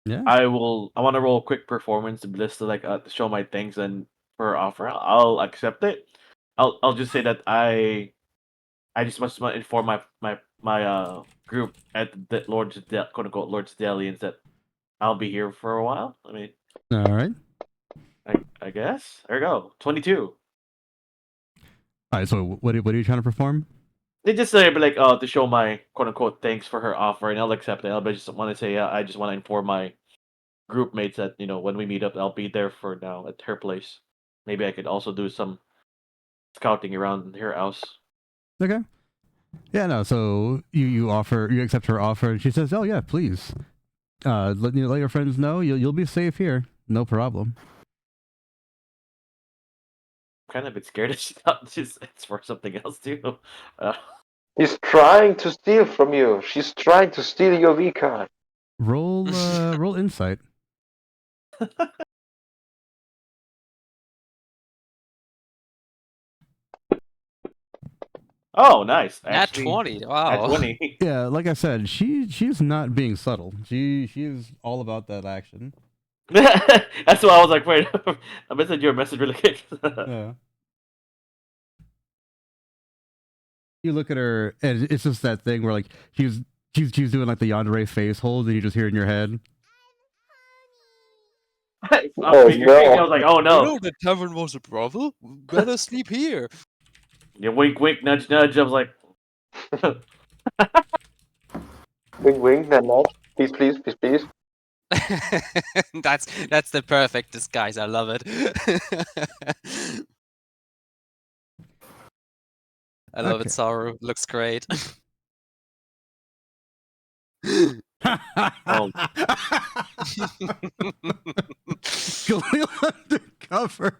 Yeah. I will. I want to roll a quick performance just to like to show my thanks and for offer. I'll accept it. I'll just say that I just must inform my group at the quote unquote Lord's Dalliance that I'll be here for a while. I mean, All right. I guess there we go. 22. All right. So what are you trying to perform? They just say like to show my quote unquote thanks for her offer, and I'll accept it. I'll just want to say I just want to inform my group mates that when we meet up, I'll be there for now at her place. Maybe I could also do some scouting around her house. Okay. Yeah. No. So you accept her offer, and she says, "Oh yeah, please. Let your friends know you'll be safe here. No problem." Kind of a bit scared that she's not just it's for something else too. Uh, He's trying to steal from you. She's trying to steal your V card. Roll insight. Oh, nice. Nat Actually, 20. at Wow. 20. Yeah, like I said, she's not being subtle. She's all about that action. That's why I was like, wait, I messaged you a message really quick. Yeah. You look at her, and it's just that thing where like she's doing like the yandere face hold, and you just hear it in your head. I Oh, figured, I no. was like, oh You no. know the tavern was a brothel? Better sleep here. Yeah, wink, wink, nudge, nudge. I was like, Wink, wink, nod, nod. Please, please, please, please. That's the perfect disguise. I love it. I love it, Okay. Saru. Looks great. oh, Galil undercover.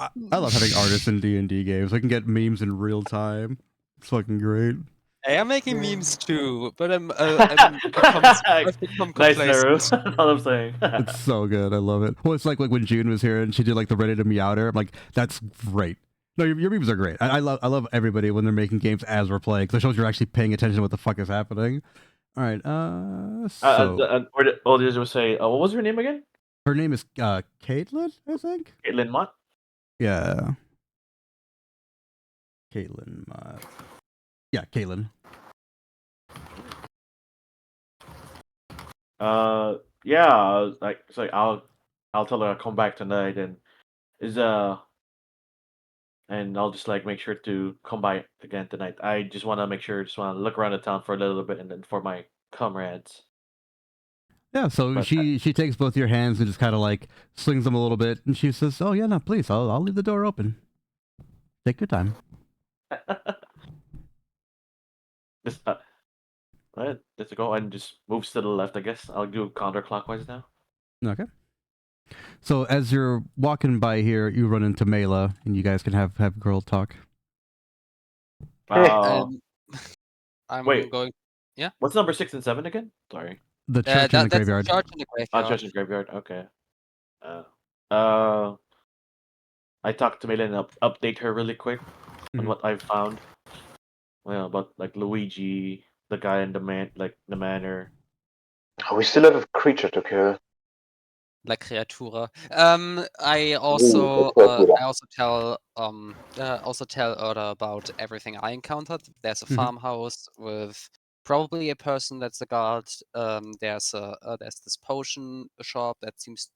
I love having artists in D&D games. I can get memes in real time. It's fucking great. Hey, I'm making memes too, but I've become nice, Naru. complacent. That's all I'm saying. It's so good. I love it. Well, it's like when June was here and she did like the Ready to Meowder. I'm like, that's great. No, your memes are great. I love everybody when they're making games as we're playing, because it shows you're actually paying attention to what the fuck is happening. All right. So All these would say, what was her name again? her name is Caitlin, I think. Caitlin Mott. Yeah. Caitlin. Yeah, Caitlin. Yeah. Like, it's like I'll tell her I'll come back tonight, and is and I'll just like make sure to come by again tonight. I just want to make sure, just want to look around the town for a little bit, and then for my comrades. Yeah, so But she takes both your hands and just kind of like slings them a little bit, and she says, "Oh yeah, no, please, I'll leave the door open. Take your time." just right, let's go and just moves to the left. I guess I'll do counterclockwise now. Okay. So as you're walking by here, you run into Mela, and you guys can have girl talk. Um, I'm Wait. going. What's number 6 and 7 again? Sorry. The church and the That's the graveyard. church in the Oh, graveyard. church and graveyard. Okay. Uh, I talked to Mela and update her really quick on Mhm. what I've found. Well, about like Luigi, the guy in the the manor. Oh, we still have a creature to kill. La Creatura. Ooh, I also tell Oda about everything I encountered. There's a Mhm. farmhouse with probably a person that's a guard. There's this potion shop that seems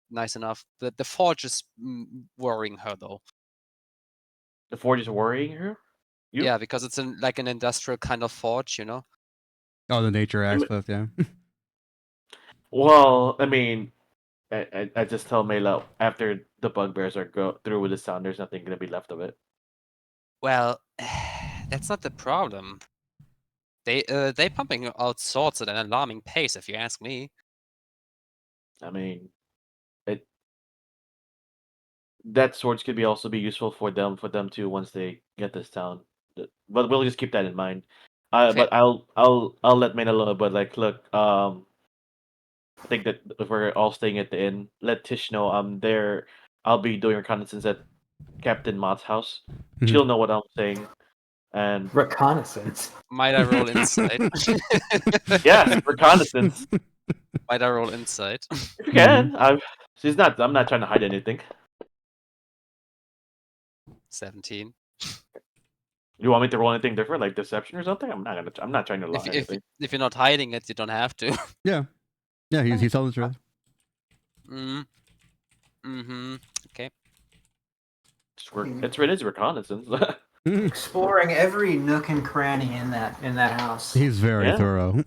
nice enough. The forge is worrying her though. The forge is worrying her. You? Yeah, because it's like an industrial kind of forge, you know. Oh, the nature aspect, yeah. Well, I mean, I just tell Mela after the bugbears are go through with the sound, there's nothing gonna be left of it. Well, that's not the problem. They pumping out swords at an alarming pace, if you ask me. I mean, it that swords could be also be useful for them too once they get this town. But we'll just keep that in mind. Fair. But I'll let Mela know. But like, look, I think that if we're all staying at the inn, let Tish know I'm there. I'll be doing reconnaissance at Captain Mott's house. Mhm. She'll know what I'm saying. And Reconnaissance. Might I roll insight? yes, reconnaissance. Might I roll insight? If you can. I'm not trying to hide anything. 17. You want me to roll anything different, like deception or something? I'm not trying to lie If or if anything. if you're not hiding it, you don't have to. Yeah. Yeah, he's telling the truth. Mm-hmm. Okay. It is reconnaissance. Exploring every nook and cranny in that house. He's very Yeah. thorough.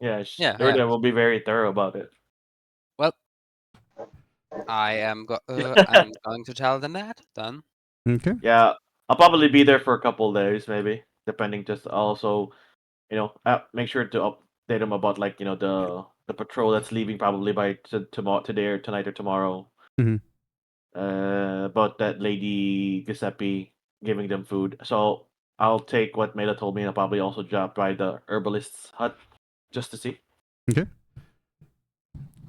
Yeah, Yeah, Erda yeah. will be very thorough about it. Well, I'm going to tell them that then. Okay. Yeah, I'll probably be there for a couple days, maybe, depending. Just also, make sure to update them about like the patrol that's leaving probably by tomorrow, today or tonight or tomorrow. Mhm. About that lady Giuseppe giving them food. So I'll take what Mela told me, and I'll probably also drop by the herbalist's hut just to see. Okay.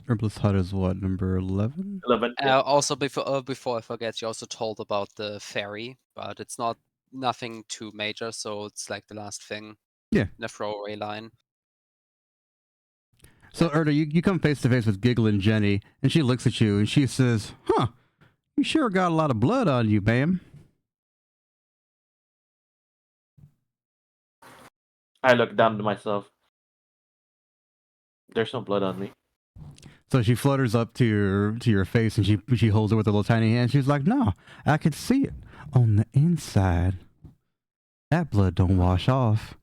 Herbalist Hut is what, number 11? 11. Yeah. Also, before I forget, you also told about the ferry, but it's not nothing too major, so it's like the last thing. Yeah. In a throwaway line. So Erda, you come face to face with Giggling Jenny, and she looks at you and she says, "Huh, you sure got a lot of blood on you, ma'am." I look down to myself. There's no blood on me. So she flutters up to your face and she holds it with her little tiny hand. She's like, "No, I could see it on the inside. That blood don't wash off."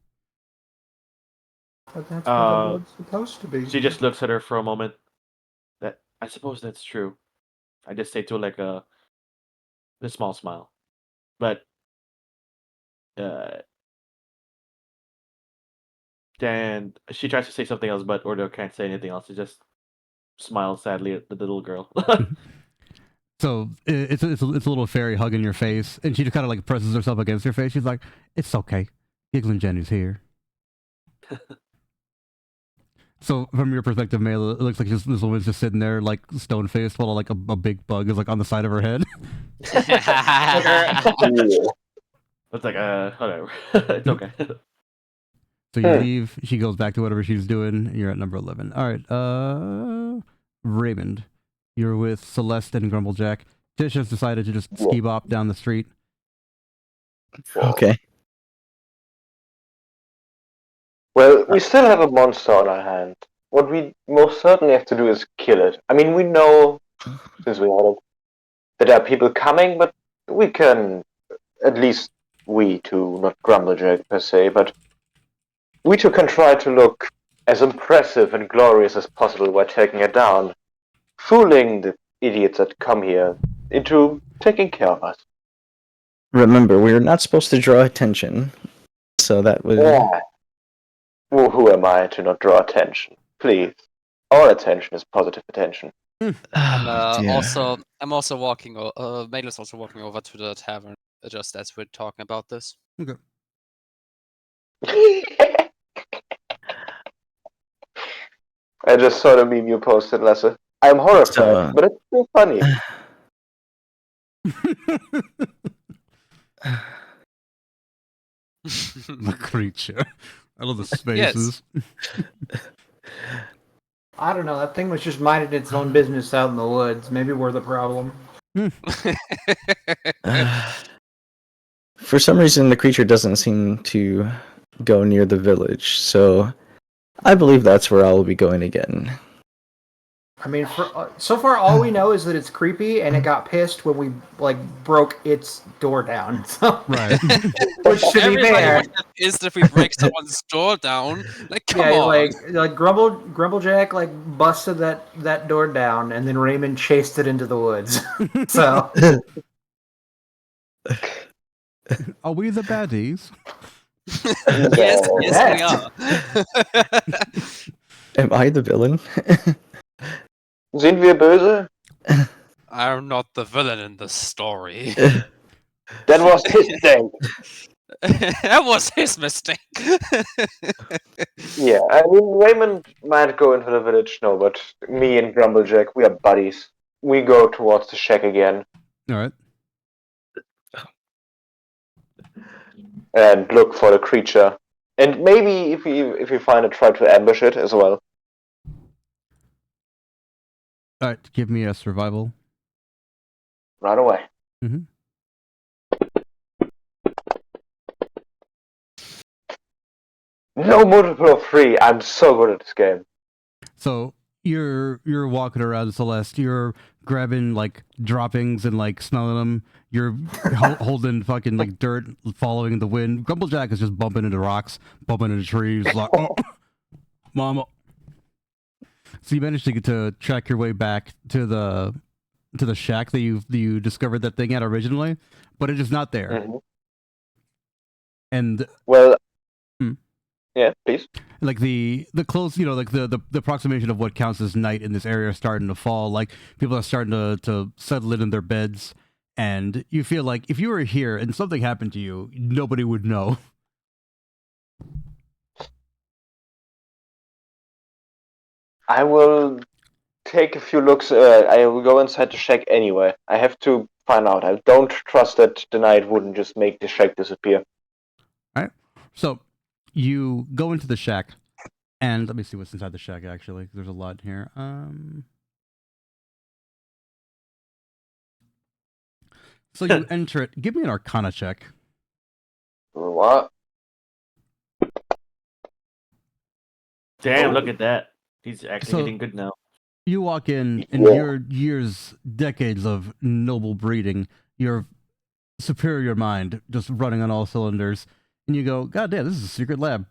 But that's how the Uh, blood's supposed to be. She just looks at her for a moment. That I suppose that's true. I just say to her like a small smile, but uh, then she tries to say something else, but Ordo can't say anything else. She just smiles sadly at the little girl. So it's a little fairy hugging your face, and she just kind of like presses herself against your face. She's like, "It's okay, Giggling Jenny's here." So from your perspective, Mela, it looks like this woman's just sitting there like stone faced, while like a big bug is like on the side of her head. It's like whatever. It's okay. So you leave. She goes back to whatever she's doing. You're at number 11. All right. Raymond, you're with Celeste and Grumblejack. Tish has decided to just ski bop down the street. Okay. Well, we still have a monster on our hand. What we most certainly have to do is kill it. I mean, we know, since we had it, that there are people coming, but we can, at least we two, not Grumblejack per se, but we two can try to look as impressive and glorious as possible by taking it down, fooling the idiots that come here into taking care of us. Remember, we're not supposed to draw attention, so that was. Yeah. Well, who am I to not draw attention? Please. All attention is positive attention. I'm also walking. Magel's also walking over to the tavern just as we're talking about this. Okay. I just saw the meme you posted, Lasse. I'm horrified, but it's still funny. The creature. I love the spaces. I don't know. That thing was just minding its own business out in the woods. Maybe we're the problem. For some reason, the creature doesn't seem to go near the village, so I believe that's where I will be going again. I mean, so far all we know is that it's creepy, and it got pissed when we broke its door down. So, right. Which to be fair, is if we break someone's door down. Like, come on. like Grumblejack busted that door down, and then Raymond chased it into the woods. So, are we the baddies? yes, we are. Am I the villain? Sind wir böse? I'm not the villain in the story. That was his thing. That was his mistake. Yeah, I mean, Raymond might go into the village now, but me and Grumblejack, we are buddies. We go towards the shack again. All right. And look for the creature. And maybe if we find it, try to ambush it as well. All right. Give me a survival. Right away. Mm-hmm. No multiple of 3. I'm so good at this game. So you're walking around, Celeste. You're grabbing droppings and smelling them. You're holding fucking dirt, following the wind. Grumblejack is just bumping into rocks, bumping into trees. Like, oh, mama. So you managed to get to track your way back to the shack that you discovered that thing at originally, but it is not there. Mm-hmm. And yeah, please. The close, the approximation of what counts as night in this area is starting to fall. Like people are starting to settle in their beds, and you feel like if you were here and something happened to you, nobody would know. I will take a few looks. I will go inside the shack anyway. I have to find out. I don't trust that the knight wouldn't just make the shack disappear. So you go into the shack, and let me see what's inside the shack. Actually, there's a lot here. So you enter it. Give me an Arcana check. What? Damn, Oh. look at that. He's actually So- getting good now. You walk in, and Yeah. your years, decades of noble breeding, your superior mind just running on all cylinders, and you go, God damn, this is a secret lab.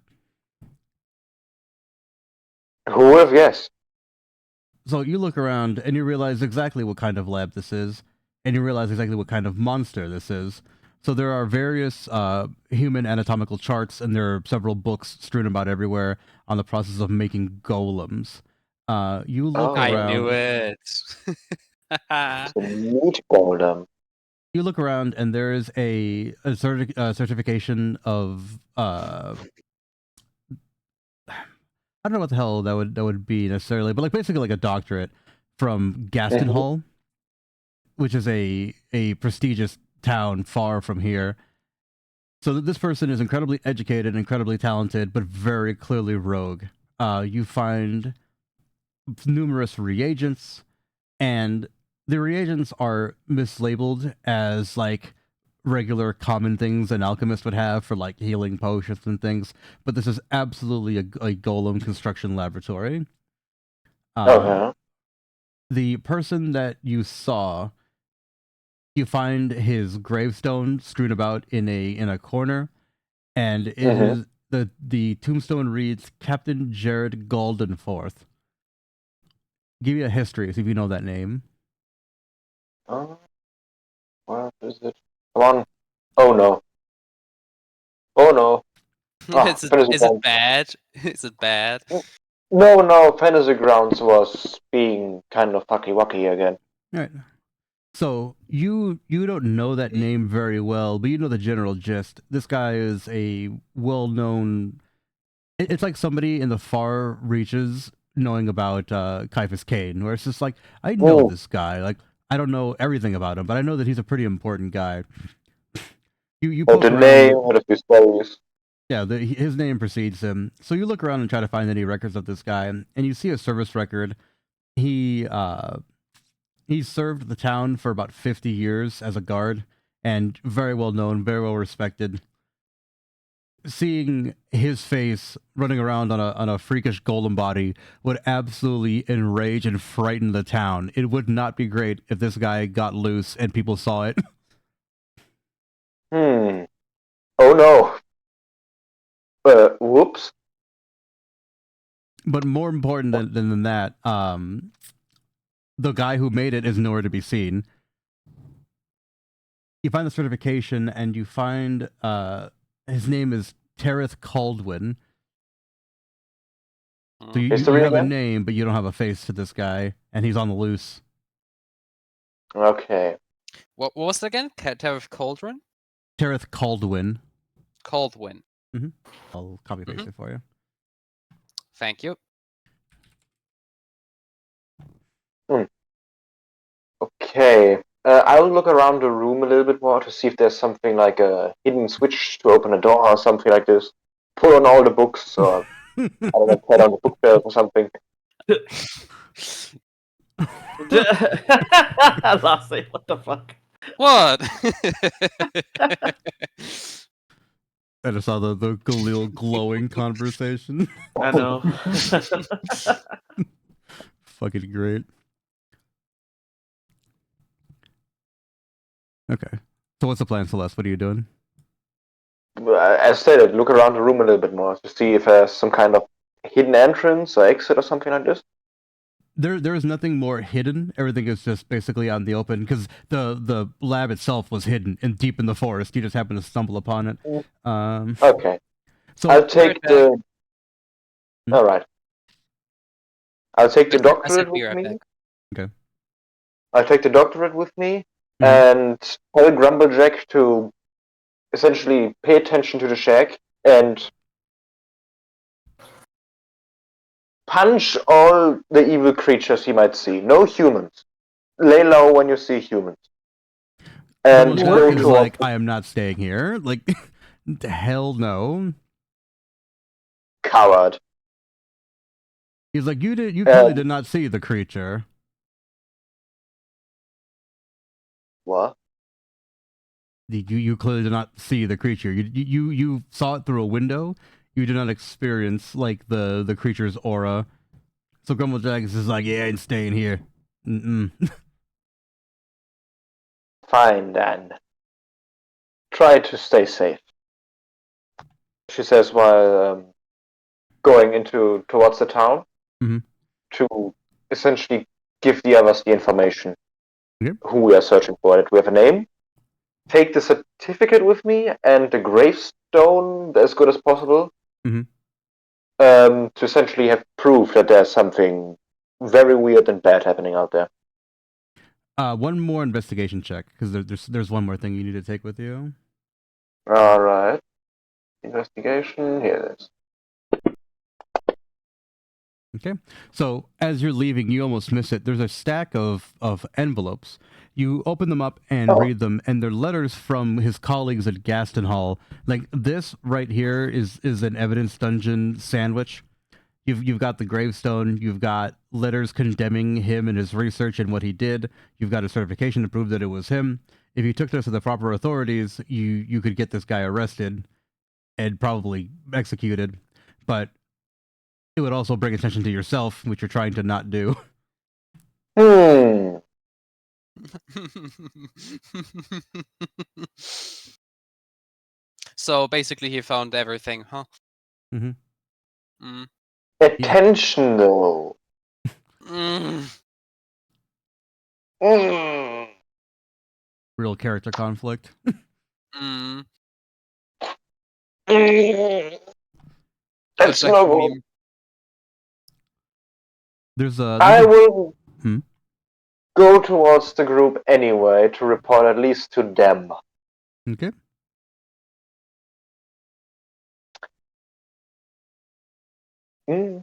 Who would have guessed? So you look around, and you realize exactly what kind of lab this is, and you realize exactly what kind of monster this is. So there are various human anatomical charts, and there are several books strewn about everywhere on the process of making golems. You look Oh. I around. knew it. It's a meat golem. You look around, and there is a certification of I don't know what the hell that would be necessarily, but like basically like a doctorate from Gaston Mhm. Hall, which is a prestigious town far from here. So that this person is incredibly educated, incredibly talented, but very clearly rogue. You find numerous reagents, and the reagents are mislabeled as like regular common things an alchemist would have for like healing potions and things, but this is absolutely a golem construction laboratory. Okay. The person that you saw, you find his gravestone strewn about in a corner, and it Mhm. is the tombstone reads Captain Jared Goldenforth. Give you a history, see if you know that name. What is it? Come on. Oh no. Oh no. Ah, is Fantasy it Grounds. bad? Is it bad? No, Fantasy Grounds was being kind of fucky wucky again. All right. So you don't know that name very well, but you know the general gist. This guy is a well-known. It's like somebody in the far reaches knowing about Caiaphas Cain, where it's just like I know Ooh. this guy. Like I don't know everything about him, but I know that he's a pretty important guy. You Oh, poke the around. name had a few stories. Yeah, his name precedes him. So you look around and try to find any records of this guy, and you see a service record. He served the town for about 50 years as a guard, and very well known, very well respected. Seeing his face running around on a freakish golem body would absolutely enrage and frighten the town. It would not be great if this guy got loose and people saw it. Oh no. Whoops. But more important than that, the guy who made it is nowhere to be seen. You find the certification, and you find his name is Tereth Caldwin. So you History have a again? name, but you don't have a face to this guy, and he's on the loose. Okay. What was it again? Tariff Cauldron? Tereth Caldwin. Caldwin. I'll copy paste it for you. Thank you. Okay. I'll look around the room a little bit more to see if there's something like a hidden switch to open a door or something like this. Pull on all the books, or I don't know, put on the bookshelf or something. Lassie, what the fuck? What? I just saw the little glowing conversation. I know. Fucking great. Okay. So what's the plan, Celeste? What are you doing? As stated, look around the room a little bit more to see if there's some kind of hidden entrance or exit or something like this. There is nothing more hidden. Everything is just basically out in the open because the lab itself was hidden and deep in the forest. You just happened to stumble upon it. Okay. So I'll take the. All right. I'll take the I doctorate said be with right me. back. Okay. I'll take the doctorate with me Mhm. and tell Grumblejack to essentially pay attention to the shack and punch all the evil creatures he might see. No humans. Lay low when you see humans. and Grumble go Jack is to like, I am not staying here. Like, hell no. coward. He's like, you clearly Um, did not see the creature. What? You clearly did not see the creature. You saw it through a window. You did not experience like the creature's aura. So Grumble Jack is just like, yeah, I ain't staying here. Mm-mm. Fine then. Try to stay safe. She says while going towards the town Mhm. to essentially give the others the information Okay. who we are searching for. That we have a name. Take the certificate with me and the gravestone as good as possible. Mhm. To essentially have proof that there's something very weird and bad happening out there. One more investigation check because there's one more thing you need to take with you. All right. Investigation. Here it is. Okay. So as you're leaving, you almost miss it. There's a stack of envelopes. You open them up and read them, and they're letters from his colleagues at Gaston Hall. Like this right here is an evidence dungeon sandwich. You've got the gravestone. You've got letters condemning him and his research and what he did. You've got a certification to prove that it was him. If you took this to the proper authorities, you could get this guy arrested and probably executed. But it would also bring attention to yourself, which you're trying to not do. So basically, he found everything, huh? Mm-hmm. Mm. Attention, though. Mm. Mm. Real character conflict. Mm. Mm. That's That's like no. meme. There's I will Hmm? go towards the group anyway to report at least to them. Okay. Hmm.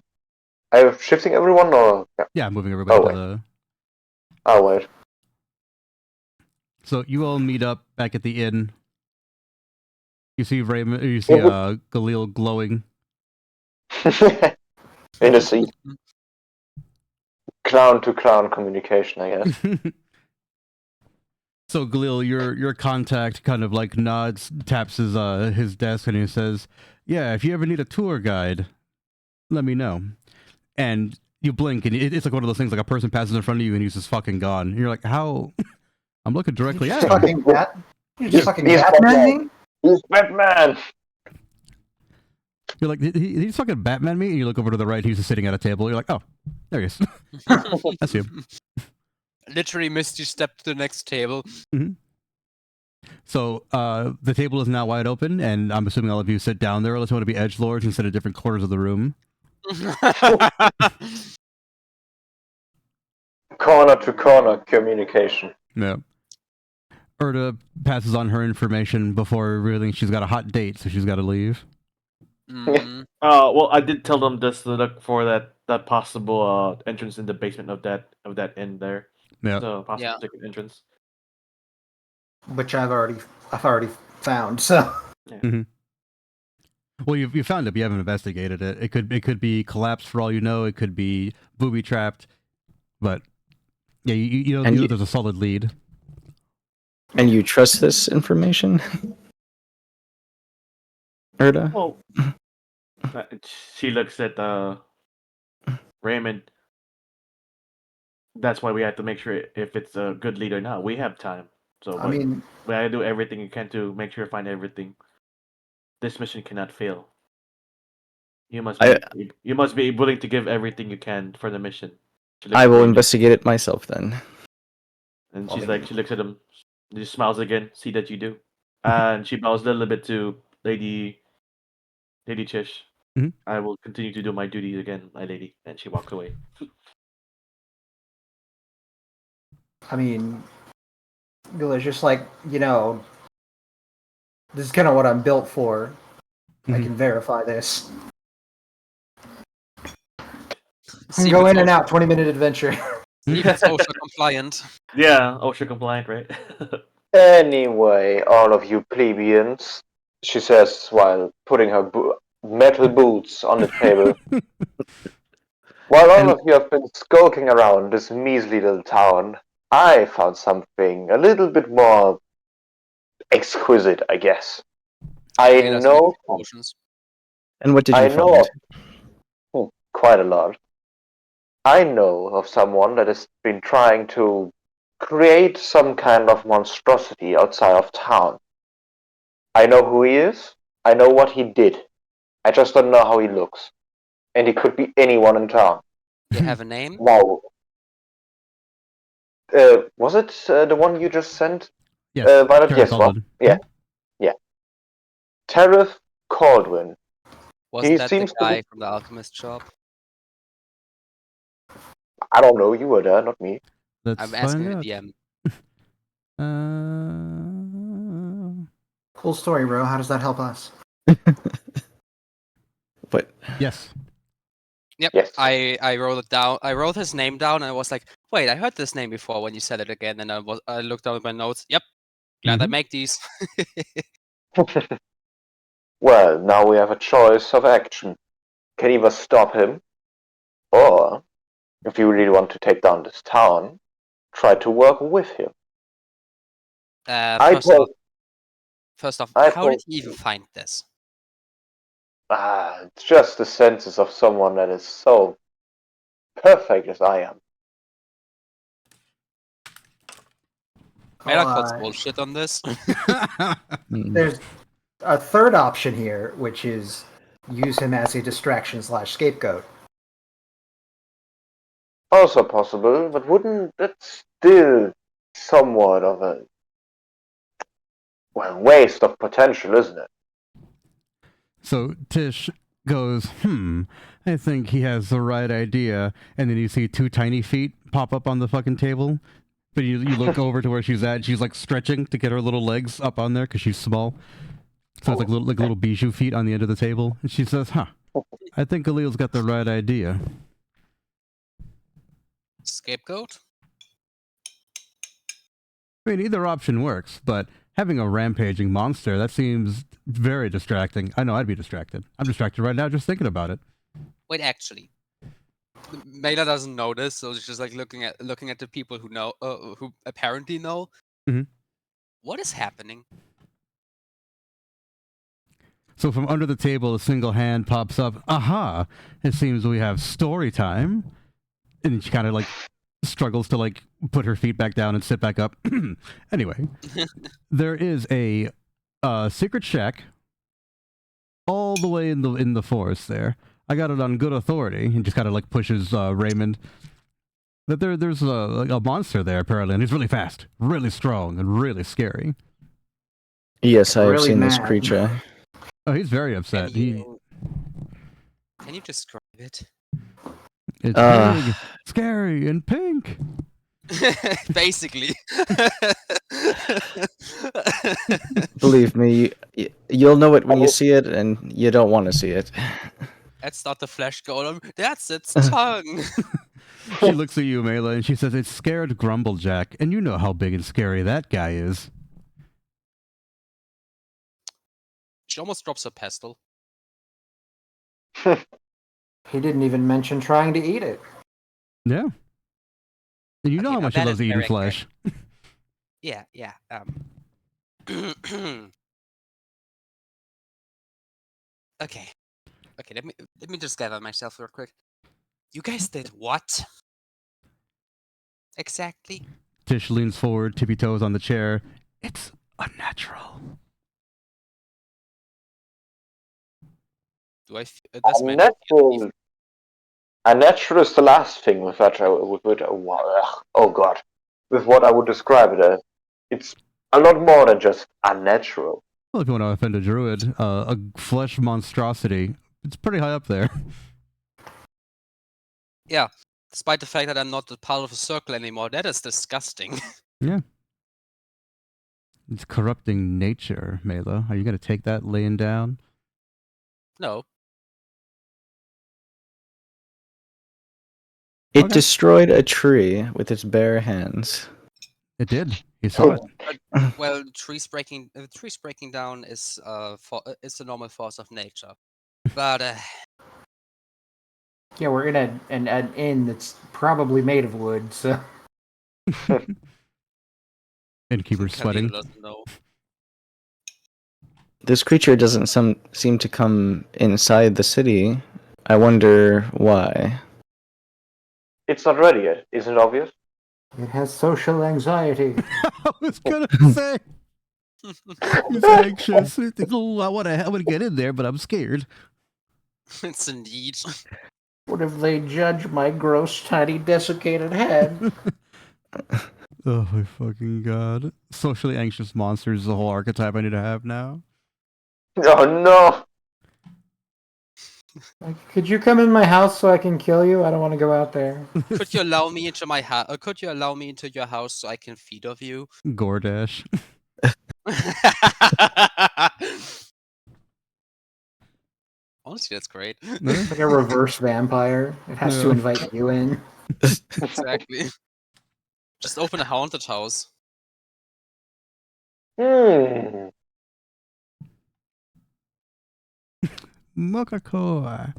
I'm shifting everyone, or Yeah, moving everybody Oh, to wait. the. oh wait. So you all meet up back at the inn. You see Raymond. You see It would- Galil glowing. In a seat. Clown to clown communication, I guess. So Galil, your contact kind of like nods, taps his desk, and he says, "Yeah, if you ever need a tour guide, let me know." And you blink, and it's like one of those things, like a person passes in front of you, and he's just fucking gone. And you're like, "How?" I'm looking directly at him. Fucking bat. You just fucking He's Batman me? He's Batman! You're like, he's fucking Batman me? And you look over to the right, he's just sitting at a table. You're like, oh, there he is. That's him. Literally misty step to the next table. So the table is now wide open, and I'm assuming all of you sit down there unless you want to be edgelords and sit at different corners of the room. Corner to corner communication. Yeah. Erda passes on her information before realizing she's got a hot date, so she's got to leave. Mm. Well, I did tell them just to look for that possible entrance in the basement of that inn there. Yeah. The possible Yeah. secret entrance. Which I've already found. So Well, you found it, but you haven't investigated it. It could be collapsed for all you know. It could be booby trapped, but yeah, you know there's a solid lead. And you trust this information, Erda? Well, she looks at Raymond. That's why we have to make sure if it's a good lead or not. We have time, so I mean, we gotta do everything you can to make sure to find everything. This mission cannot fail. You must be willing to give everything you can for the mission. I will investigate it myself then. And she looks at him, she smiles again, see that you do. And she bows a little bit to Lady Chish. Mhm. I will continue to do my duty again, my lady. And she walks away. I mean, it's just like, this is kind of what I'm built for. I can verify this. See Go if in it's and OSHA- out, 20-minute adventure. See if it's OSHA compliant. Yeah, OSHA compliant, right? Anyway, all of you plebeians, she says while putting her metal boots on the table. While all And- of you have been skulking around this measly little town, I found something a little bit more exquisite, I guess. I Mailer's mixed know, emotions. And what did you I know find? quite a lot. I know of someone that has been trying to create some kind of monstrosity outside of town. I know who he is. I know what he did. I just don't know how he looks. And he could be anyone in town. You have a name? Now, was it the one you just sent? Yes. Violet? Terrace Yes, well, Alden. yeah. Tariff Caldwin. Wasn't He that the seems to guy be. from the alchemist shop? I don't know. You were there, not me. Let's I'm asking find the out. DM. Cool story, bro. How does that help us? But Yes. Yep. Yes. I wrote it down. I wrote his name down, and I was like, "Wait, I heard this name before." When you said it again, and I looked down at my notes. Yep. Glad I Mhm. make these. Well, now we have a choice of action. Can either stop him, or, if you really want to take down this town, try to work with him. I First off, I how did told he even find this? it's just the senses of someone that is so perfect as I am. Mela Oh, calls bullshit on this. there's a third option here, which is use him as a distraction/scapegoat. Also possible, but wouldn't that still somewhat of a waste of potential, isn't it? So Tish goes, I think he has the right idea. And then you see two tiny feet pop up on the fucking table. But you look over to where she's at, and she's like stretching to get her little legs up on there because she's small. So it's like little bijou feet on the end of the table. And she says, I think Khalil's got the right idea. Scapegoat? I mean, either option works, but having a rampaging monster, that seems very distracting. I know I'd be distracted. I'm distracted right now just thinking about it. Wait, actually, Mela doesn't know this, so she's just like looking at the people who know, who apparently know. Mhm. What is happening? So from under the table, a single hand pops up. Aha! It seems we have story time. And she kind of like struggles to like put her feet back down and sit back up. Anyway, there is a secret shack all the way in the forest there. I got it on good authority, and just kind of like pushes Raymond. That there's a monster there apparently, and he's really fast, really strong, and really scary. yes, I have Really seen this mad. creature. Oh, he's very Can upset. you describe it? It's Uh, big, scary, and pink. Basically. Believe me, you'll know it when you see it, and you don't want to see it. That's not the flesh golem. That's its tongue. She looks at you, Mela, and she says, "It's scared Grumblejack, and you know how big and scary that guy is." She almost drops her pestle. He didn't even mention trying to eat it. Yeah. And you know Okay, how now much he that loves is eating very flesh. Yeah. Okay. Okay, let me just gather myself real quick. You guys did what? Exactly? Tish leans forward, tippy toes on the chair. It's unnatural. Does Mela Unnatural. Unnatural is the last thing with that. Oh god, with what I would describe it as. It's a lot more than just unnatural. Well, if you want to offend a druid, a flesh monstrosity, it's pretty high up there. Yeah. Despite the fact that I'm not a part of a circle anymore, that is disgusting. Yeah. It's corrupting nature, Mela. Are you going to take that laying down? No. It Okay. destroyed a tree with its bare hands. It did. He saw it. Well, trees breaking down is is the normal force of nature. But Yeah, we're in an inn that's probably made of wood, so Innkeeper's sweating. Khalil doesn't know. This creature doesn't seem to come inside the city. I wonder why. It's not ready yet. Isn't it obvious? it has social anxiety. I was gonna say he's anxious. Oh, I want to get in there, but I'm scared. It's a need. What if they judge my gross, tiny, desiccated head? Oh my fucking god! Socially anxious monsters is the whole archetype I need to have now. Oh no! Like, could you come in my house so I can kill you? I don't want to go out there. Could you allow me into my house? Could you allow me into your house so I can feed of you? Gordash. Honestly, that's great. It's like a reverse vampire. It has to Yeah. invite you in. Exactly. Just open a haunted house. Hmm. Mokakoa.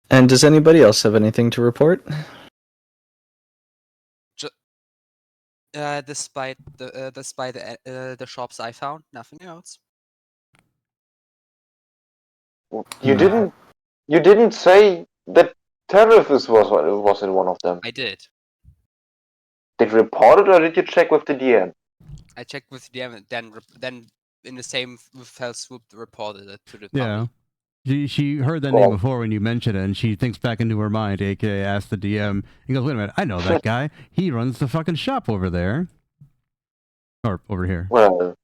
And does anybody else have anything to report? Despite the shops I found, nothing else. You didn't say that Terrorist was in one of them. I did. Did you report it or did you check with the DM? I checked with DM and then in the same fell swoop reported it to the Yeah. party. She heard that name before when you mentioned it, and she thinks back into her mind, aka asked the DM. He goes, "Wait a minute, I know that guy. He runs the fucking shop over there, or over here." Well,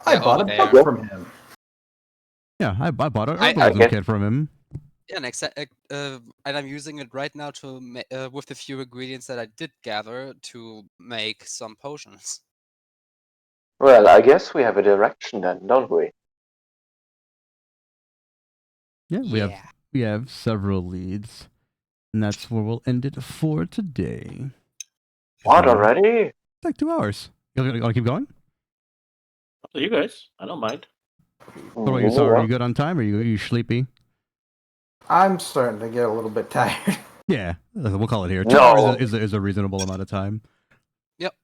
I Yeah, bought a over book there. from him. Yeah, I bought an I herbalism guess- kit from him. Yeah, and I'm using it right now to with the few ingredients that I did gather to make some potions. well, I guess we have a direction then, don't we? Yeah, we have several leads, and that's where we'll end it for today. What Yeah. already? It's like 2 hours. You want to keep going? Up to you guys. I don't mind. What about you, Sar? Are you good on time, or are you sleepy? I'm starting to get a little bit tired. Yeah, we'll call it here. 2 No. hours is a reasonable amount of time. Yep.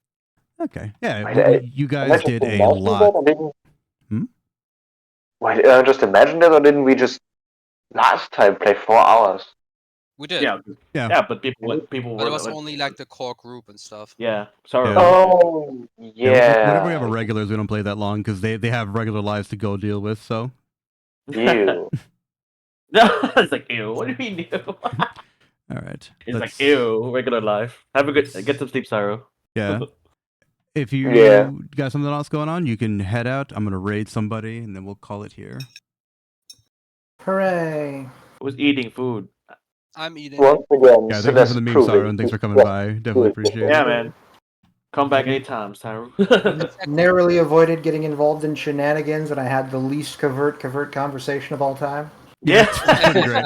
Okay. Yeah, Wait, you Am I guys just did a imagining lot. that, or didn't... Hmm? Wait, just imagine that, or didn't we just last time play 4 hours? We did. Yeah. Yeah. Yeah, but people But were. it was only like the core group and stuff. Yeah. Sorry. Yeah. Oh, yeah. Whenever we have a regulars, we don't play that long because they have regular lives to go deal with. So Ew. No, it's like ew. What do you mean ew? all right. It's like ew. Regular life. Have a good. Get some sleep, Saru. Yeah. If you Yeah. got something else going on, you can head out. I'm gonna raid somebody, and then we'll call it here. Hooray! Was eating food. I'm eating. Once again, Yeah, thank you Celeste for the meme, proving Sarah, and thanks for coming yeah. by. Definitely appreciate Yeah, it. man. Come back anytime, Saru. Narrowly avoided getting involved in shenanigans, and I had the least covert conversation of all time. Yeah. Pretty great.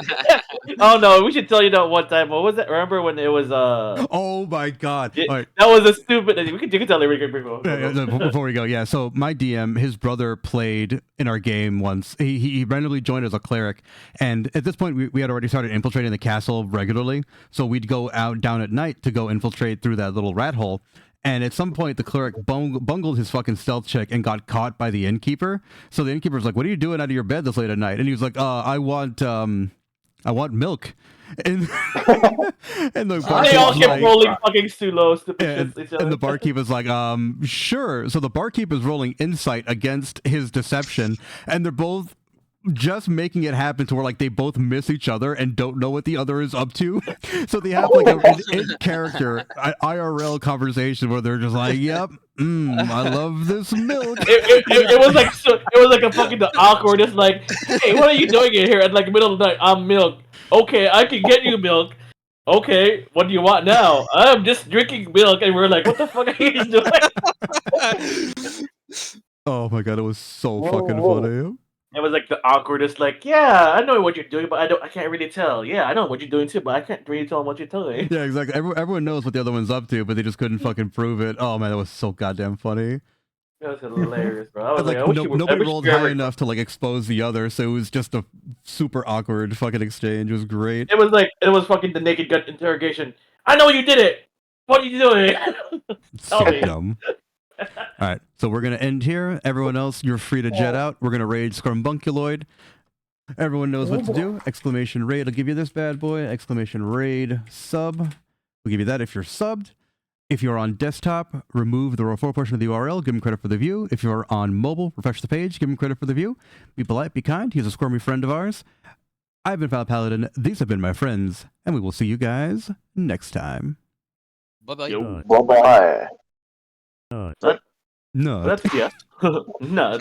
Oh no, we should tell you that one time. What was it? Remember when it was Oh my god! Yeah, All right. that was a stupid. You can tell it. Before we go, yeah. So my DM, his brother played in our game once. He randomly joined as a cleric, and at this point, we had already started infiltrating the castle regularly. So we'd go out down at night to go infiltrate through that little rat hole. And at some point, the cleric bungled his fucking stealth check and got caught by the innkeeper. So the innkeeper was like, "What are you doing out of your bed this late at night?" And he was like, I want milk." And, and the They all barkeeper's kept like, rolling fucking Sulo, stupid and, shits. and the barkeep is like, sure. So the barkeep is rolling insight against his deception, and they're both just making it happen to where like they both miss each other and don't know what the other is up to. So they have like an in-character IRL conversation where they're just like, "Yep, I love this milk." It was like it was like a fucking awkward. It's like, hey, what are you doing in here at like middle of the night? I'm milk. Okay, I can get you milk. Okay, what do you want now? I'm just drinking milk, and we're like, what the fuck are you doing? Oh my god, it was so Whoa, fucking whoa. funny. It was like the awkwardest, like, yeah, I know what you're doing, but I can't really tell. Yeah, I know what you're doing too, but I can't really tell what you're doing. Yeah, exactly. Everyone knows what the other one's up to, but they just couldn't fucking prove it. Oh man, that was so goddamn funny. That was hilarious, bro. I was And, like, like I wish you would. I nobody wish rolled you high ever. enough to like expose the other, so it was just a super awkward fucking exchange. It was great. It was fucking the naked gun interrogation. I know you did it. What are you doing? So Tell me. dumb. All right, so we're gonna end here. Everyone else, you're free to jet out. We're gonna raid Scrumbunculoid. Everyone knows what to do. Exclamation raid will give you this bad boy. Exclamation raid sub. We'll give you that if you're subbed. If you're on desktop, remove the row4 portion of the URL. Give him credit for the view. If you're on mobile, refresh the page. Give him credit for the view. Be polite, be kind. He's a squirmy friend of ours. I've been Val Paladin. These have been my friends, and we will see you guys next time. Bye-bye. Yo. Bye bye. No. That's yes. No. No.